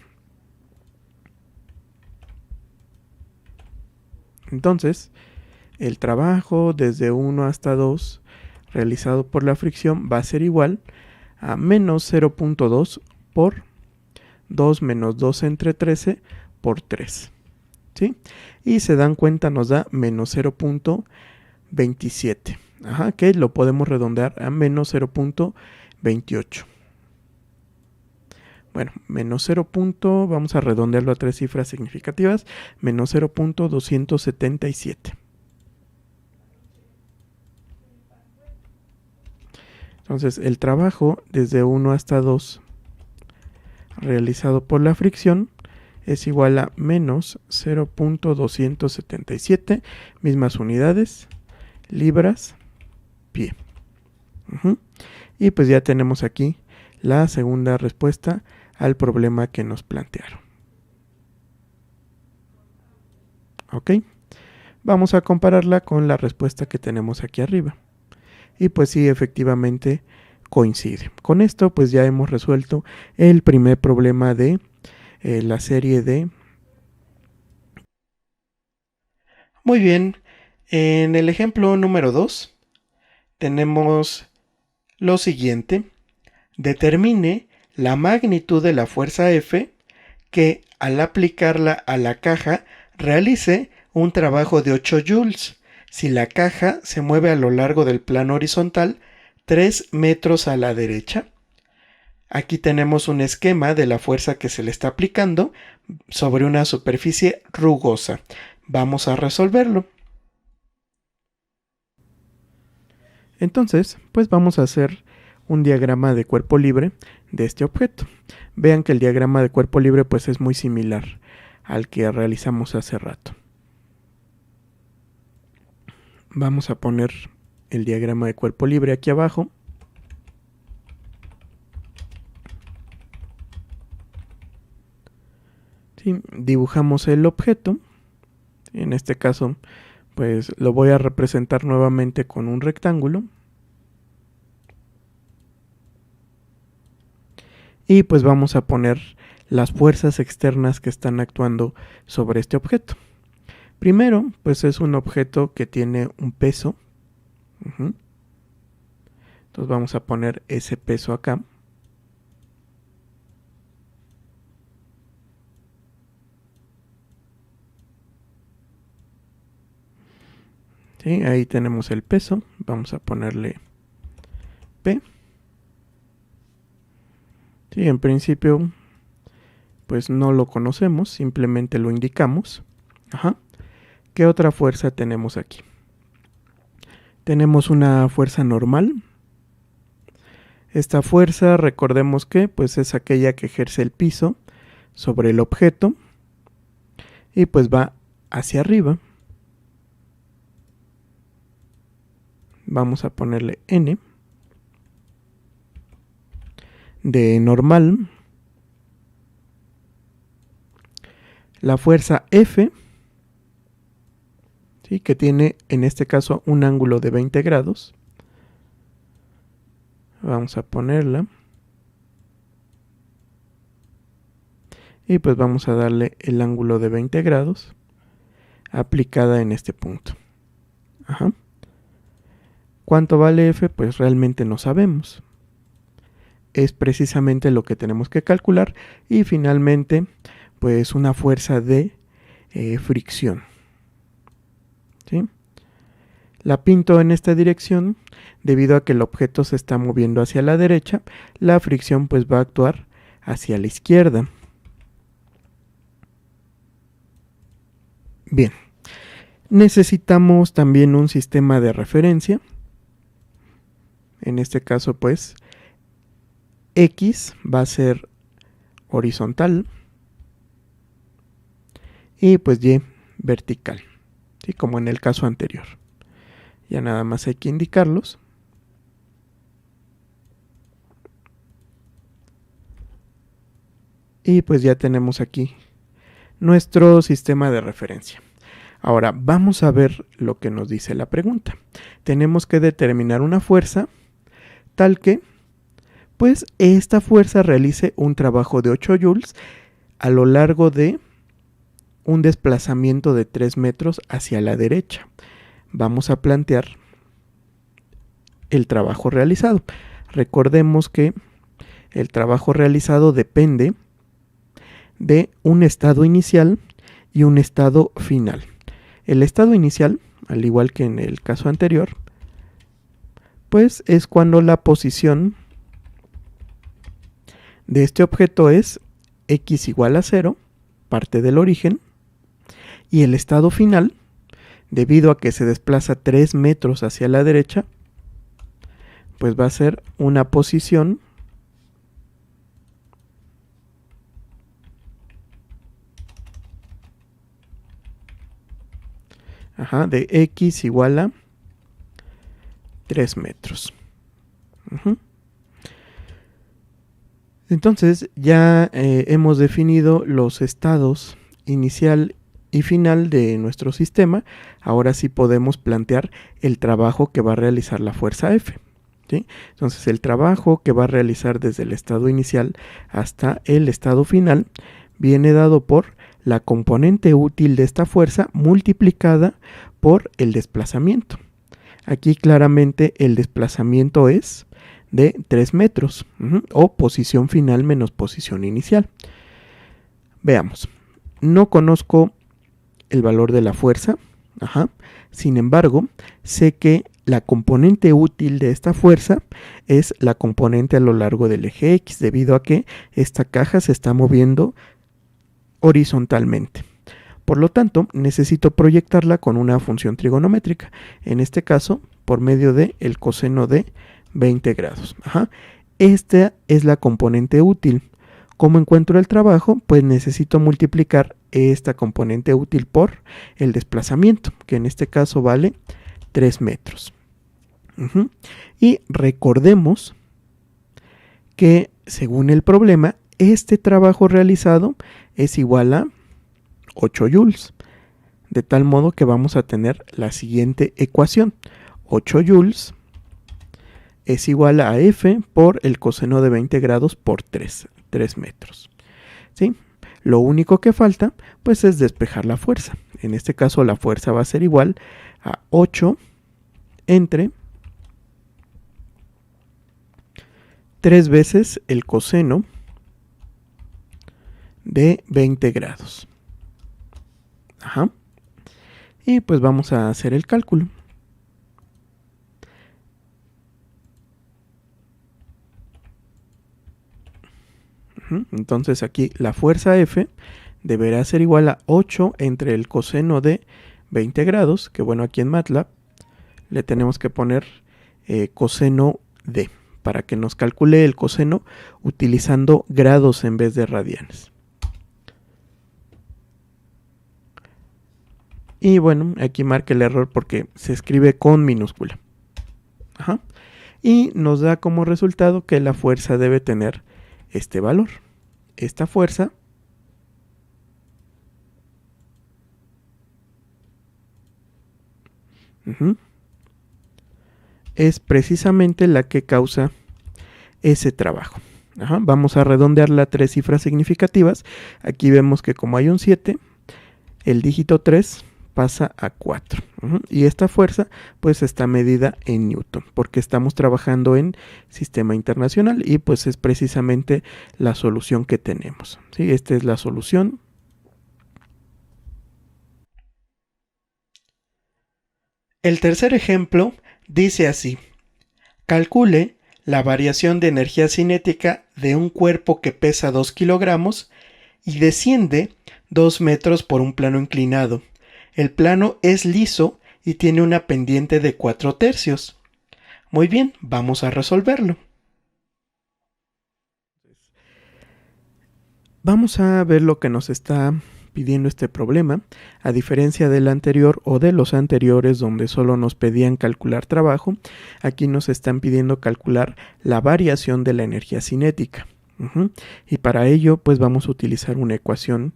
Entonces, el trabajo desde 1 hasta 2 realizado por la fricción va a ser igual a menos 0.2 por 2 menos 2 entre 13 por 3. ¿Sí? Y se dan cuenta, nos da menos 0.27. Que lo podemos redondear a menos 0.28. Bueno, menos 0. Vamos a redondearlo a 3 cifras significativas, menos 0.277. Entonces, el trabajo desde 1 hasta 2 realizado por la fricción es igual a menos 0.277, mismas unidades, libras, pie. Y pues ya tenemos aquí la segunda respuesta al problema que nos plantearon. ¿Ok? Vamos a compararla con la respuesta que tenemos aquí arriba. Y pues sí, efectivamente coincide. Con esto pues ya hemos resuelto el primer problema de la serie de... Muy bien, en el ejemplo número 2 tenemos lo siguiente. Determine la magnitud de la fuerza F que al aplicarla a la caja realice un trabajo de 8 joules si la caja se mueve a lo largo del plano horizontal 3 metros a la derecha. Aquí tenemos un esquema de la fuerza que se le está aplicando sobre una superficie rugosa. Vamos a resolverlo. Entonces, pues vamos a hacer un diagrama de cuerpo libre de este objeto. Vean que el diagrama de cuerpo libre pues es muy similar al que realizamos hace rato. Vamos a poner el diagrama de cuerpo libre aquí abajo. ¿Sí? Dibujamos el objeto. En este caso, pues lo voy a representar nuevamente con un rectángulo. Y pues vamos a poner las fuerzas externas que están actuando sobre este objeto. Primero, pues es un objeto que tiene un peso. Entonces vamos a poner ese peso acá. ¿Sí? Ahí tenemos el peso. Vamos a ponerle P. Sí, en principio, pues no lo conocemos, simplemente lo indicamos. Ajá. ¿Qué otra fuerza tenemos aquí? Tenemos una fuerza normal. Esta fuerza, recordemos que pues es aquella que ejerce el piso sobre el objeto y pues va hacia arriba. Vamos a ponerle N de normal. La fuerza F, ¿sí? Que tiene en este caso un ángulo de 20 grados. Vamos a ponerla. Y pues vamos a darle el ángulo de 20 grados aplicada en este punto. Ajá. ¿Cuánto vale F? Pues realmente no sabemos. Es precisamente lo que tenemos que calcular. Y finalmente, pues una fuerza de fricción. ¿Sí? La pinto en esta dirección debido a que el objeto se está moviendo hacia la derecha. La fricción pues va a actuar hacia la izquierda. Bien, necesitamos también un sistema de referencia. En este caso pues X va a ser horizontal y pues Y vertical, ¿sí? Como en el caso anterior. Ya nada más hay que indicarlos. Y pues ya tenemos aquí nuestro sistema de referencia. Ahora vamos a ver lo que nos dice la pregunta. Tenemos que determinar una fuerza tal que pues esta fuerza realice un trabajo de 8 joules a lo largo de un desplazamiento de 3 metros hacia la derecha. Vamos a plantear el trabajo realizado. Recordemos que el trabajo realizado depende de un estado inicial y un estado final. El estado inicial, al igual que en el caso anterior, pues es cuando la posición de este objeto es x igual a 0, parte del origen, y el estado final, debido a que se desplaza 3 metros hacia la derecha, pues va a ser una posición de x igual a 3 metros. Entonces ya hemos definido los estados inicial y final de nuestro sistema. Ahora sí podemos plantear el trabajo que va a realizar la fuerza F. ¿Sí? Entonces el trabajo que va a realizar desde el estado inicial hasta el estado final viene dado por la componente útil de esta fuerza multiplicada por el desplazamiento. Aquí claramente el desplazamiento es de 3 metros, o posición final menos posición inicial. Veamos, no conozco el valor de la fuerza, sin embargo, sé que la componente útil de esta fuerza es la componente a lo largo del eje X, debido a que esta caja se está moviendo horizontalmente. Por lo tanto, necesito proyectarla con una función trigonométrica, en este caso, por medio del coseno de 20 grados. Esta es la componente útil. ¿Cómo encuentro el trabajo? Pues necesito multiplicar esta componente útil por el desplazamiento, que en este caso vale 3 metros. Y recordemos que según el problema, este trabajo realizado es igual a 8 joules. De tal modo que vamos a tener la siguiente ecuación. 8 joules es igual a F por el coseno de 20 grados por 3 metros. ¿Sí? Lo único que falta pues es despejar la fuerza. En este caso la fuerza va a ser igual a 8 entre 3 veces el coseno de 20 grados. Y pues vamos a hacer el cálculo. Entonces aquí la fuerza F deberá ser igual a 8 entre el coseno de 20 grados, que bueno, aquí en MATLAB le tenemos que poner coseno de, para que nos calcule el coseno utilizando grados en vez de radianes. Y bueno, aquí marca el error porque se escribe con minúscula. Y nos da como resultado que la fuerza debe tener este valor. Esta fuerza es precisamente la que causa ese trabajo. Vamos a redondearla a 3 cifras significativas. Aquí vemos que como hay un 7, el dígito 3 pasa a 4. Y esta fuerza pues está medida en Newton, porque estamos trabajando en sistema internacional y pues es precisamente la solución que tenemos. ¿Sí? Esta es la solución. El tercer ejemplo dice así: calcule la variación de energía cinética de un cuerpo que pesa 2 kilogramos y desciende 2 metros por un plano inclinado. El plano es liso y tiene una pendiente de 4/3. Muy bien, vamos a resolverlo. Vamos a ver lo que nos está pidiendo este problema. A diferencia del anterior o de los anteriores donde solo nos pedían calcular trabajo, aquí nos están pidiendo calcular la variación de la energía cinética. Y para ello pues vamos a utilizar una ecuación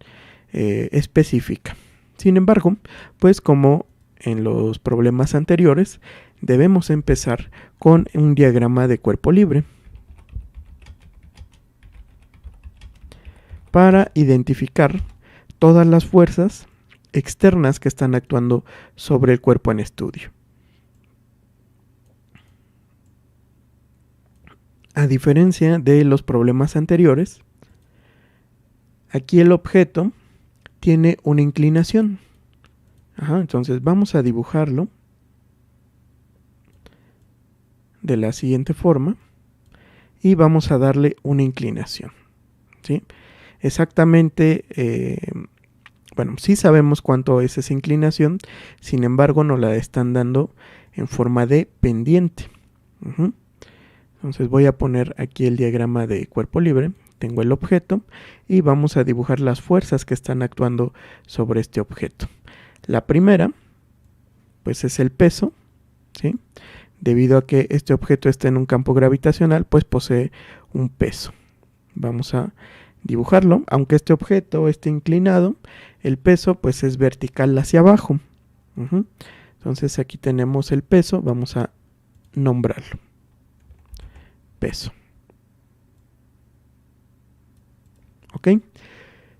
específica. Sin embargo, pues como en los problemas anteriores, debemos empezar con un diagrama de cuerpo libre para identificar todas las fuerzas externas que están actuando sobre el cuerpo en estudio. A diferencia de los problemas anteriores, aquí el objeto tiene una inclinación. Entonces vamos a dibujarlo de la siguiente forma y vamos a darle una inclinación. ¿Sí? Exactamente, bueno, sí sabemos cuánto es esa inclinación, sin embargo nos la están dando en forma de pendiente. Entonces voy a poner aquí el diagrama de cuerpo libre, tengo el objeto y vamos a dibujar las fuerzas que están actuando sobre este objeto. La primera, pues es el peso, ¿sí? Debido a que este objeto está en un campo gravitacional, pues posee un peso. Vamos a dibujarlo, aunque este objeto esté inclinado, el peso pues es vertical hacia abajo. Entonces aquí tenemos el peso, vamos a nombrarlo. Peso. ¿Ok?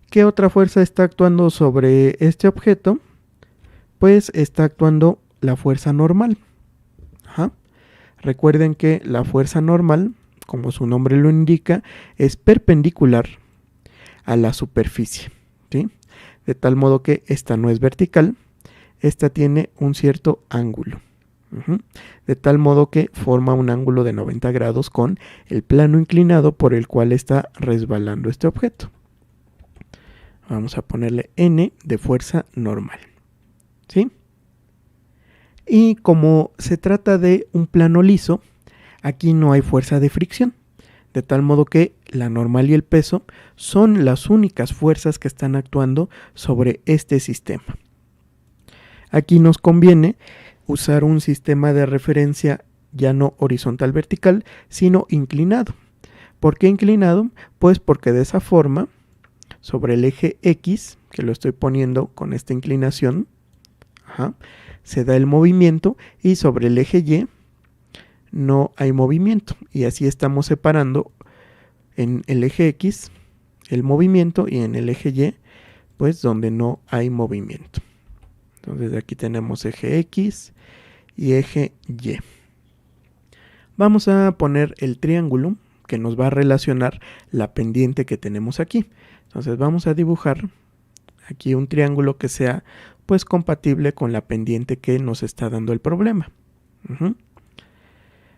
¿Qué otra fuerza está actuando sobre este objeto? Pues está actuando la fuerza normal. Recuerden que la fuerza normal, como su nombre lo indica, es perpendicular a la superficie, ¿sí? De tal modo que esta no es vertical, esta tiene un cierto ángulo. De tal modo que forma un ángulo de 90 grados con el plano inclinado por el cual está resbalando este objeto. Vamos a ponerle N de fuerza normal. ¿Sí? Y como se trata de un plano liso, aquí no hay fuerza de fricción. De tal modo que la normal y el peso son las únicas fuerzas que están actuando sobre este sistema. Aquí nos conviene usar un sistema de referencia ya no horizontal vertical, sino inclinado. ¿Por qué inclinado? Pues porque de esa forma, sobre el eje X, que lo estoy poniendo con esta inclinación, se da el movimiento, y sobre el eje Y no hay movimiento, y así estamos separando en el eje X el movimiento y en el eje Y pues donde no hay movimiento. Entonces aquí tenemos eje X y eje Y. Vamos a poner el triángulo que nos va a relacionar la pendiente que tenemos aquí. Entonces vamos a dibujar aquí un triángulo que sea pues compatible con la pendiente que nos está dando el problema.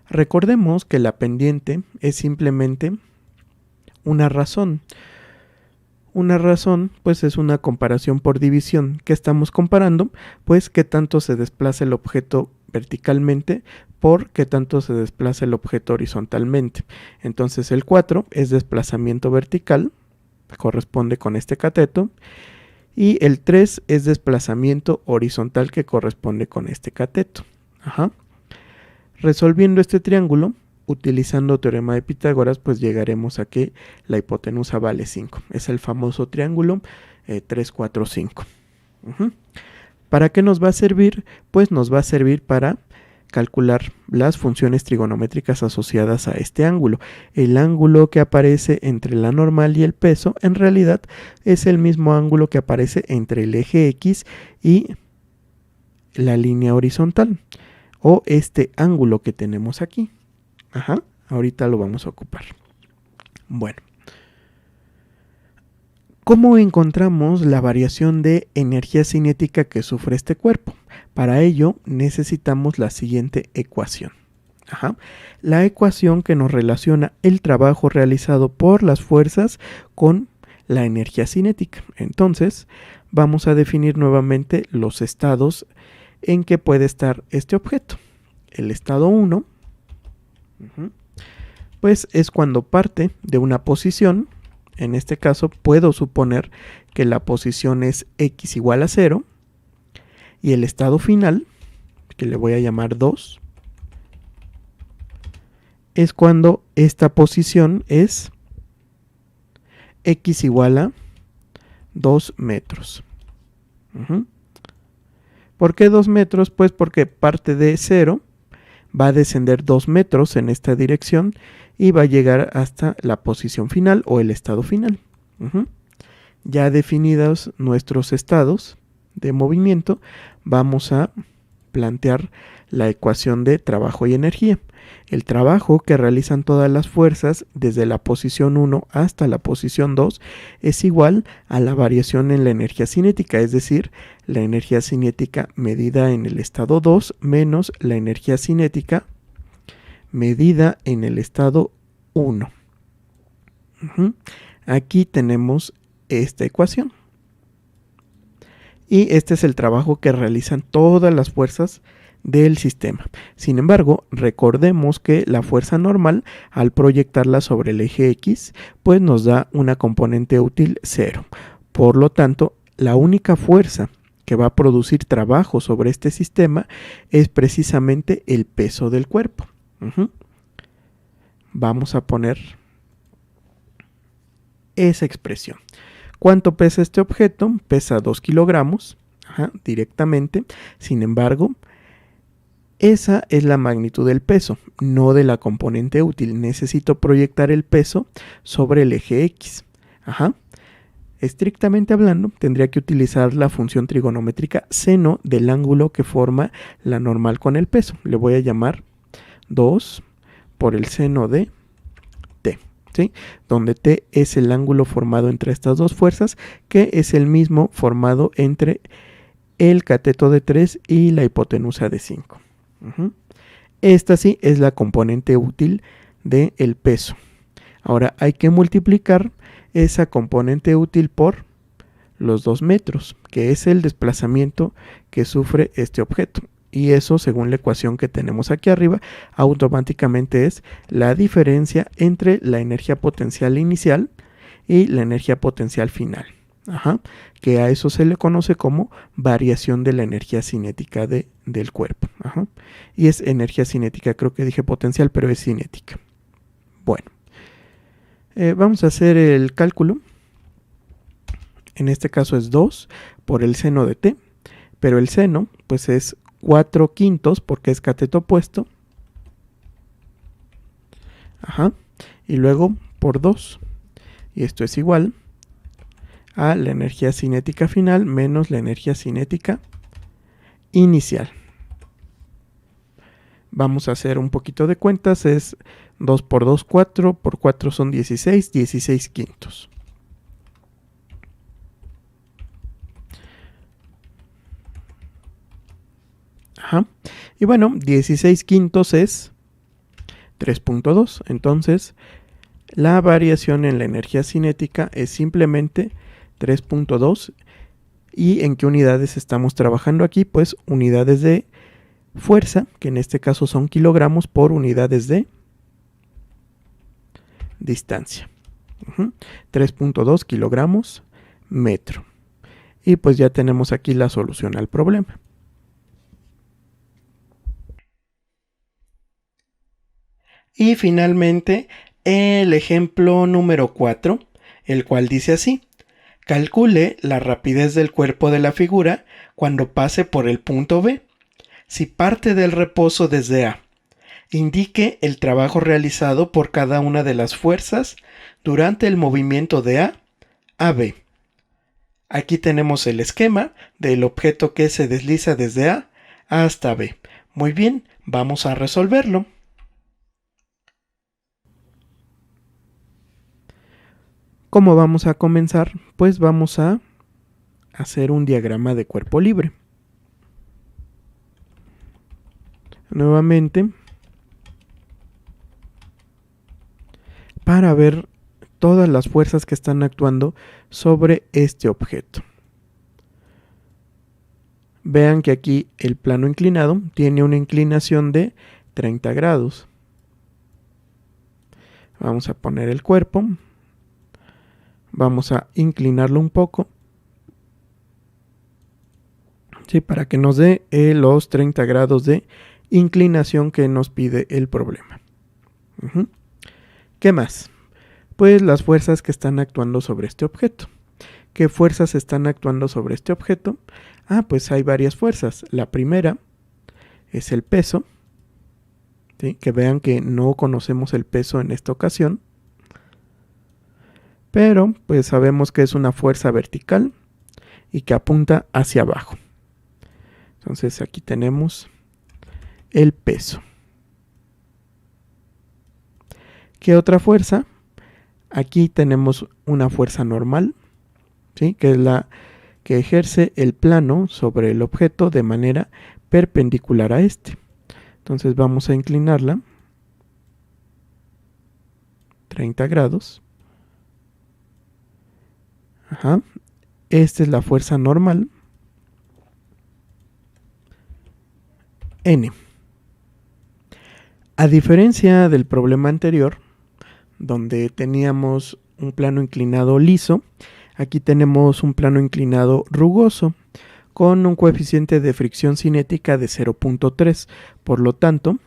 Recordemos que la pendiente es simplemente una razón. Una razón, pues es una comparación por división. ¿Qué estamos comparando? Pues qué tanto se desplaza el objeto verticalmente por qué tanto se desplaza el objeto horizontalmente. Entonces el 4 es desplazamiento vertical, corresponde con este cateto, y el 3 es desplazamiento horizontal que corresponde con este cateto. Resolviendo este triángulo, utilizando teorema de Pitágoras, pues llegaremos a que la hipotenusa vale 5. Es el famoso triángulo 3, 4, 5. ¿Para qué nos va a servir? Pues nos va a servir para calcular las funciones trigonométricas asociadas a este ángulo. El ángulo que aparece entre la normal y el peso en realidad es el mismo ángulo que aparece entre el eje X y la línea horizontal, o este ángulo que tenemos aquí. Ahorita lo vamos a ocupar. Bueno, ¿cómo encontramos la variación de energía cinética que sufre este cuerpo? Para ello necesitamos la siguiente ecuación. La ecuación que nos relaciona el trabajo realizado por las fuerzas con la energía cinética. Entonces, vamos a definir nuevamente los estados en que puede estar este objeto. El estado 1, pues es cuando parte de una posición. En este caso puedo suponer que la posición es x igual a 0 y el estado final, que le voy a llamar 2, es cuando esta posición es x igual a 2 metros. ¿Por qué 2 metros? Pues porque parte de 0, va a descender 2 metros en esta dirección y va a llegar hasta la posición final o el estado final. Ya definidos nuestros estados de movimiento, vamos a plantear la ecuación de trabajo y energía. El trabajo que realizan todas las fuerzas desde la posición 1 hasta la posición 2 es igual a la variación en la energía cinética, es decir, la energía cinética medida en el estado 2 menos la energía cinética medida en el estado 1. Aquí tenemos esta ecuación. Y este es el trabajo que realizan todas las fuerzas del sistema. Sin embargo, recordemos que la fuerza normal, al proyectarla sobre el eje X, pues nos da una componente útil 0. Por lo tanto, la única fuerza que va a producir trabajo sobre este sistema es precisamente el peso del cuerpo. Vamos a poner esa expresión. ¿Cuánto pesa este objeto? Pesa 2 kilogramos directamente. Sin embargo, esa es la magnitud del peso, no de la componente útil. Necesito proyectar el peso sobre el eje X. Estrictamente hablando, tendría que utilizar la función trigonométrica seno del ángulo que forma la normal con el peso. Le voy a llamar 2 por el seno de t, ¿sí? Donde t es el ángulo formado entre estas dos fuerzas, que es el mismo formado entre el cateto de 3 y la hipotenusa de 5. Esta sí es la componente útil del peso. Ahora hay que multiplicar esa componente útil por los 2 metros, que es el desplazamiento que sufre este objeto. Y eso, según la ecuación que tenemos aquí arriba, automáticamente es la diferencia entre la energía potencial inicial y la energía potencial final. Que a eso se le conoce como variación de la energía cinética del cuerpo. Y es energía cinética, creo que dije potencial, pero es cinética. Bueno, vamos a hacer el cálculo. En este caso es 2 por el seno de t, pero el seno pues es 4/5 porque es cateto opuesto. Y luego por 2. Y esto es igual a la energía cinética final menos la energía cinética inicial. Vamos a hacer un poquito de cuentas. Es 2 por 2, 4. Por 4 son 16. 16/5. Y bueno, 16/5 es 3.2. Entonces, la variación en la energía cinética es simplemente 3.2. ¿Y en qué unidades estamos trabajando aquí? Pues unidades de fuerza, que en este caso son kilogramos, por unidades de distancia. 3.2 kilogramos metro. Y pues ya tenemos aquí la solución al problema. Y finalmente, el ejemplo número 4, el cual dice así: calcule la rapidez del cuerpo de la figura cuando pase por el punto B. Si parte del reposo desde A, indique el trabajo realizado por cada una de las fuerzas durante el movimiento de A a B. Aquí tenemos el esquema del objeto que se desliza desde A hasta B. Muy bien, vamos a resolverlo. ¿Cómo vamos a comenzar? Pues vamos a hacer un diagrama de cuerpo libre. Nuevamente, para ver todas las fuerzas que están actuando sobre este objeto. Vean que aquí el plano inclinado tiene una inclinación de 30 grados. Vamos a poner el cuerpo. Vamos a inclinarlo un poco. Sí, para que nos dé los 30 grados de inclinación que nos pide el problema. ¿Qué más? Pues las fuerzas que están actuando sobre este objeto. ¿Qué fuerzas están actuando sobre este objeto? Pues hay varias fuerzas. La primera es el peso. ¿Sí? Que vean que no conocemos el peso en esta ocasión. Pero pues sabemos que es una fuerza vertical y que apunta hacia abajo. Entonces aquí tenemos el peso. ¿Qué otra fuerza? Aquí tenemos una fuerza normal, ¿sí? Que es la que ejerce el plano sobre el objeto de manera perpendicular a este. Entonces vamos a inclinarla 30 grados. Esta es la fuerza normal. N. A diferencia del problema anterior, donde teníamos un plano inclinado liso, aquí tenemos un plano inclinado rugoso, con un coeficiente de fricción cinética de 0.3. Por lo tanto,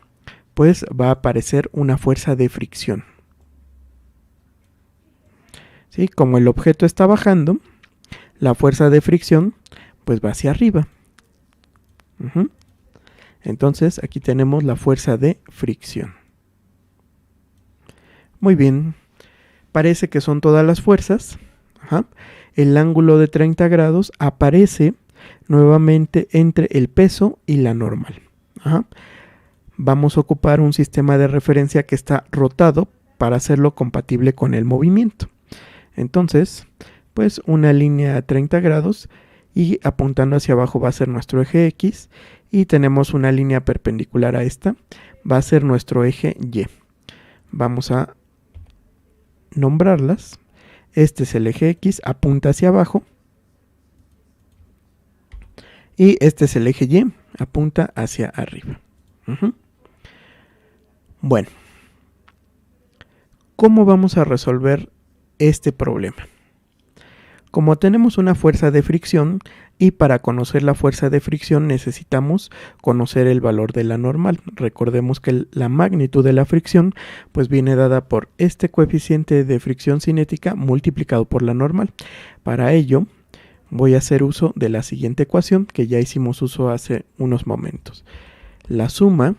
pues va a aparecer una fuerza de fricción. ¿Sí? Como el objeto está bajando, la fuerza de fricción pues va hacia arriba. Entonces aquí tenemos la fuerza de fricción. Muy bien, parece que son todas las fuerzas. El ángulo de 30 grados aparece nuevamente entre el peso y la normal. Vamos a ocupar un sistema de referencia que está rotado para hacerlo compatible con el movimiento. Entonces, pues una línea a 30 grados y apuntando hacia abajo va a ser nuestro eje X, y tenemos una línea perpendicular a esta, va a ser nuestro eje Y. Vamos a nombrarlas. Este es el eje X, apunta hacia abajo, y este es el eje Y, apunta hacia arriba. Bueno, ¿cómo vamos a resolver este problema? Como tenemos una fuerza de fricción, y para conocer la fuerza de fricción necesitamos conocer el valor de la normal. Recordemos que la magnitud de la fricción pues viene dada por este coeficiente de fricción cinética multiplicado por la normal. Para ello voy a hacer uso de la siguiente ecuación que ya hicimos uso hace unos momentos. La suma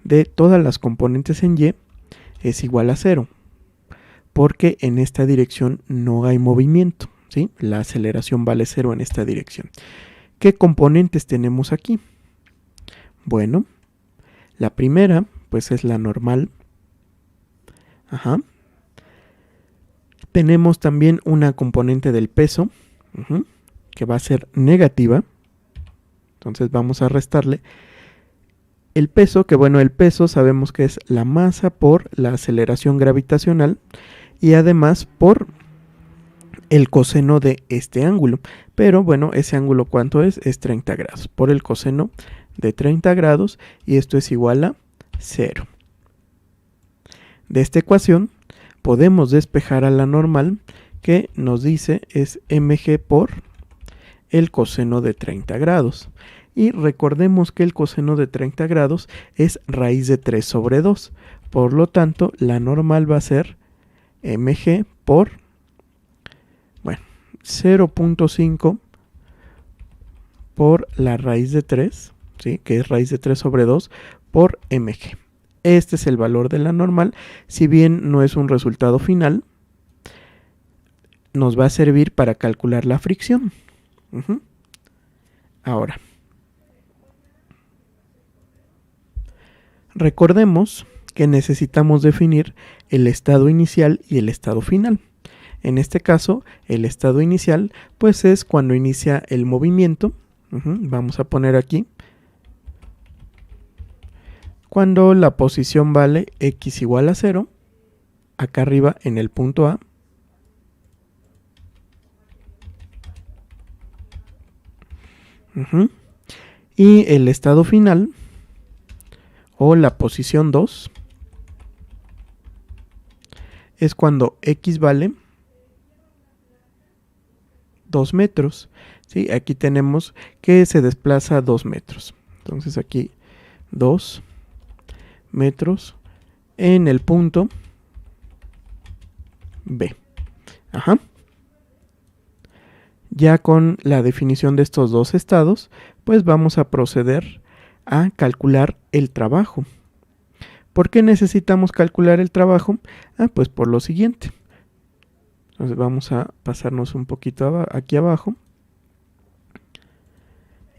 de todas las componentes en Y es igual a 0, porque en esta dirección no hay movimiento. ¿Sí? La aceleración vale 0 en esta dirección. ¿Qué componentes tenemos aquí? Bueno, la primera pues es la normal. Tenemos también una componente del peso, que va a ser negativa. Entonces vamos a restarle el peso, que bueno, el peso sabemos que es la masa por la aceleración gravitacional y además por el coseno de este ángulo. Pero bueno, ese ángulo ¿cuánto es? Es 30 grados por el coseno de 30 grados y esto es igual a 0. De esta ecuación podemos despejar a la normal que nos dice es mg por el coseno de 30 grados. Y recordemos que el coseno de 30 grados es raíz de 3 sobre 2. Por lo tanto, la normal va a ser mg por, bueno, 0.5 por la raíz de 3, ¿sí? Que es raíz de 3 sobre 2 por mg. Este es el valor de la normal. Si bien no es un resultado final, nos va a servir para calcular la fricción. Ahora, recordemos que necesitamos definir el estado inicial y el estado final. En este caso, el estado inicial pues es cuando inicia el movimiento. Vamos a poner aquí cuando la posición vale x igual a 0, acá arriba en el punto A. Y el estado final, o la posición 2, es cuando x vale 2 metros. ¿Sí? Aquí tenemos que se desplaza 2 metros. Entonces aquí 2 metros en el punto B. Ya con la definición de estos dos estados, pues vamos a proceder a calcular el trabajo. ¿Por qué necesitamos calcular el trabajo? Pues por lo siguiente. Entonces vamos a pasarnos un poquito aquí abajo.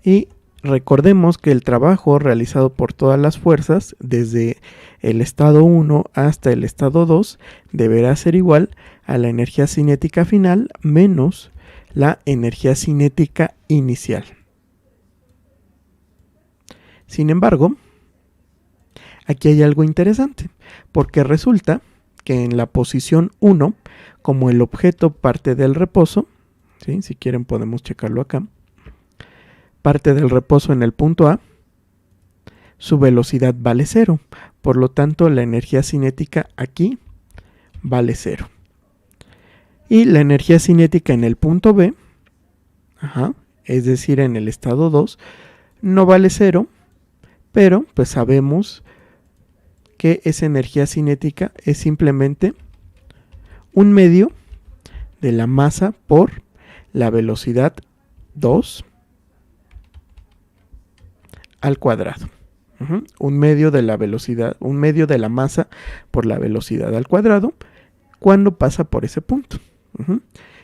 Y recordemos que el trabajo realizado por todas las fuerzas, desde el estado 1 hasta el estado 2, deberá ser igual a la energía cinética final menos la energía cinética inicial. Sin embargo, aquí hay algo interesante, porque resulta que en la posición 1, como el objeto parte del reposo, ¿sí? Si quieren podemos checarlo acá, parte del reposo en el punto A, su velocidad vale 0. Por lo tanto, la energía cinética aquí vale 0. Y la energía cinética en el punto B, es decir, en el estado 2, no vale 0, pero pues sabemos que esa energía cinética es simplemente un medio de la masa por la velocidad 2 al cuadrado. Un medio de la velocidad, un medio de la masa por la velocidad al cuadrado cuando pasa por ese punto.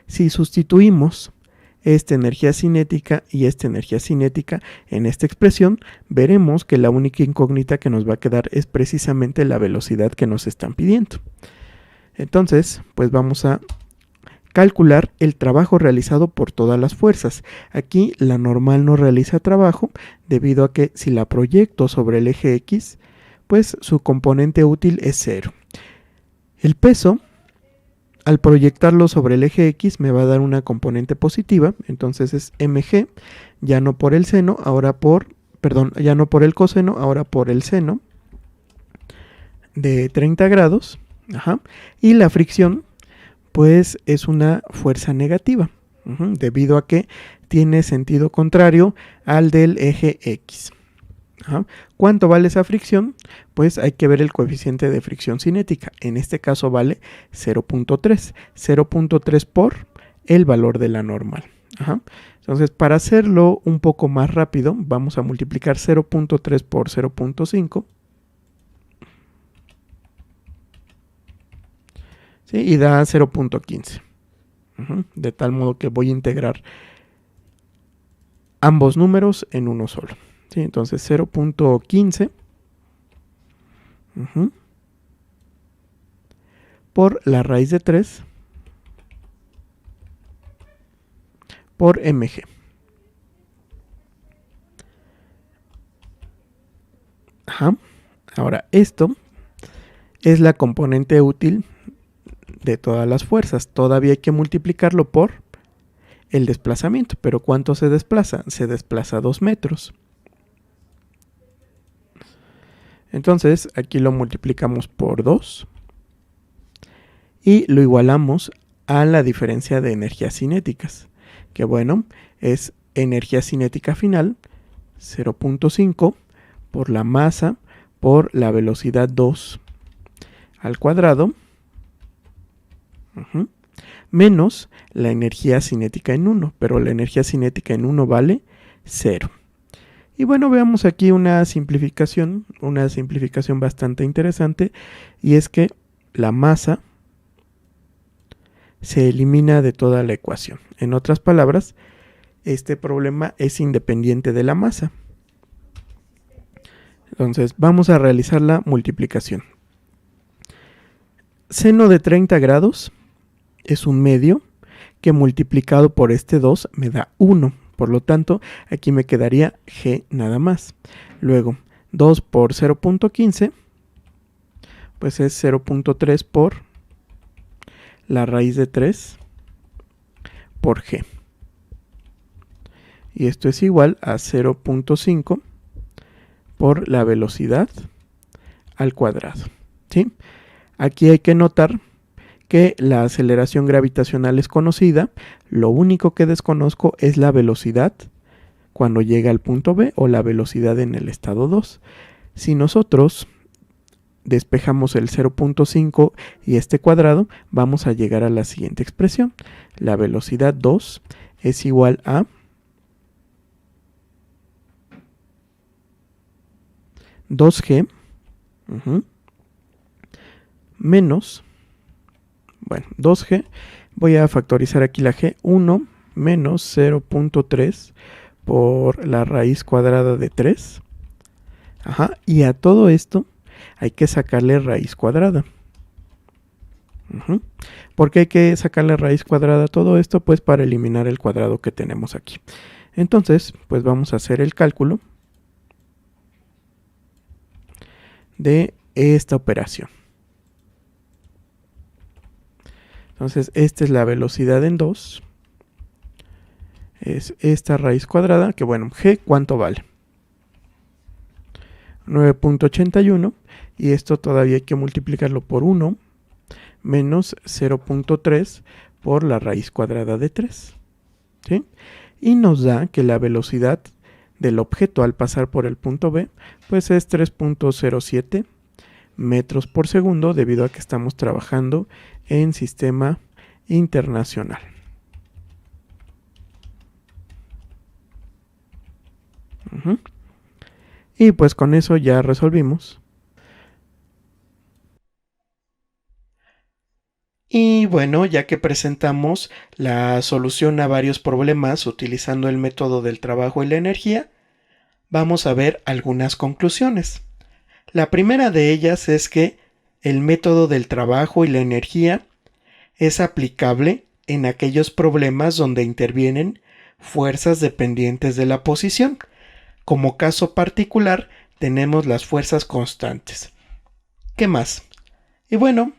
Si sustituimos esta energía cinética y esta energía cinética en esta expresión, veremos que la única incógnita que nos va a quedar es precisamente la velocidad que nos están pidiendo. Entonces, pues vamos a calcular el trabajo realizado por todas las fuerzas. Aquí la normal no realiza trabajo debido a que si la proyecto sobre el eje X, pues su componente útil es 0. El peso, al proyectarlo sobre el eje X, me va a dar una componente positiva, entonces es mg, ya no por el seno, ya no por el coseno, ahora por el seno de 30 grados. Y la fricción pues es una fuerza negativa, debido a que tiene sentido contrario al del eje X. ¿Cuánto vale esa fricción? Pues hay que ver el coeficiente de fricción cinética. En este caso vale 0.3. 0.3 por el valor de la normal. Entonces, para hacerlo un poco más rápido, vamos a multiplicar 0.3 por 0.5. ¿Sí? Y da 0.15. De tal modo que voy a integrar ambos números en uno solo. ¿Sí? Entonces 0.15 por la raíz de 3 por mg. Ajá. Ahora, esto es la componente útil de todas las fuerzas. Todavía hay que multiplicarlo por el desplazamiento. ¿Pero cuánto se desplaza? Se desplaza 2 metros. Entonces, aquí lo multiplicamos por 2 y lo igualamos a la diferencia de energías cinéticas, que bueno, es energía cinética final 0.5 por la masa por la velocidad 2 al cuadrado, menos la energía cinética en 1, pero la energía cinética en 1 vale 0. Y bueno, veamos aquí una simplificación bastante interesante, y es que la masa se elimina de toda la ecuación. En otras palabras, este problema es independiente de la masa. Entonces, vamos a realizar la multiplicación. Seno de 30 grados es un medio que multiplicado por este 2 me da 1. Por lo tanto, aquí me quedaría g nada más. Luego, 2 por 0.15, pues es 0.3 por la raíz de 3 por g. Y esto es igual a 0.5 por la velocidad al cuadrado. ¿Sí? Aquí hay que notar que la aceleración gravitacional es conocida, lo único que desconozco es la velocidad cuando llega al punto B o la velocidad en el estado 2. Si nosotros despejamos el 0.5 y este cuadrado, vamos a llegar a la siguiente expresión. La velocidad 2 es igual a 2g menos, bueno, 2g, voy a factorizar aquí la g, 1 menos 0.3 por la raíz cuadrada de 3. Y a todo esto hay que sacarle raíz cuadrada. ¿Por qué hay que sacarle raíz cuadrada a todo esto? Pues para eliminar el cuadrado que tenemos aquí. Entonces, pues vamos a hacer el cálculo de esta operación. Entonces, esta es la velocidad en 2. Es esta raíz cuadrada, que bueno, g, ¿cuánto vale? 9.81, y esto todavía hay que multiplicarlo por 1 menos 0.3 por la raíz cuadrada de 3. ¿Sí? Y nos da que la velocidad del objeto al pasar por el punto B, pues es 3.07 metros por segundo, debido a que estamos trabajando en sistema internacional. Y pues con eso ya resolvimos. Y bueno, ya que presentamos la solución a varios problemas utilizando el método del trabajo y la energía, vamos a ver algunas conclusiones. La primera de ellas es que el método del trabajo y la energía es aplicable en aquellos problemas donde intervienen fuerzas dependientes de la posición. Como caso particular, tenemos las fuerzas constantes. ¿Qué más? Y bueno,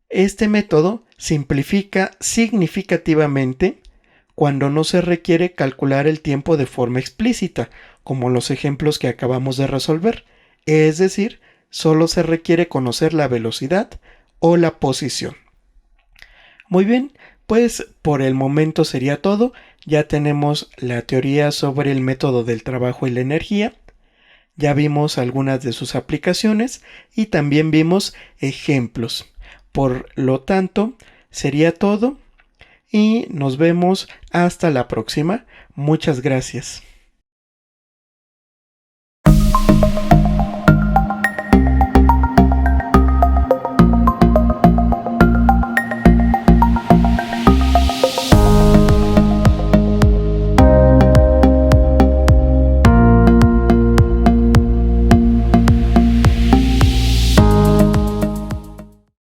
este método simplifica significativamente cuando no se requiere calcular el tiempo de forma explícita, como los ejemplos que acabamos de resolver. Es decir, solo se requiere conocer la velocidad o la posición. Muy bien, pues por el momento sería todo. Ya tenemos la teoría sobre el método del trabajo y la energía. Ya vimos algunas de sus aplicaciones y también vimos ejemplos. Por lo tanto, sería todo y nos vemos hasta la próxima. Muchas gracias.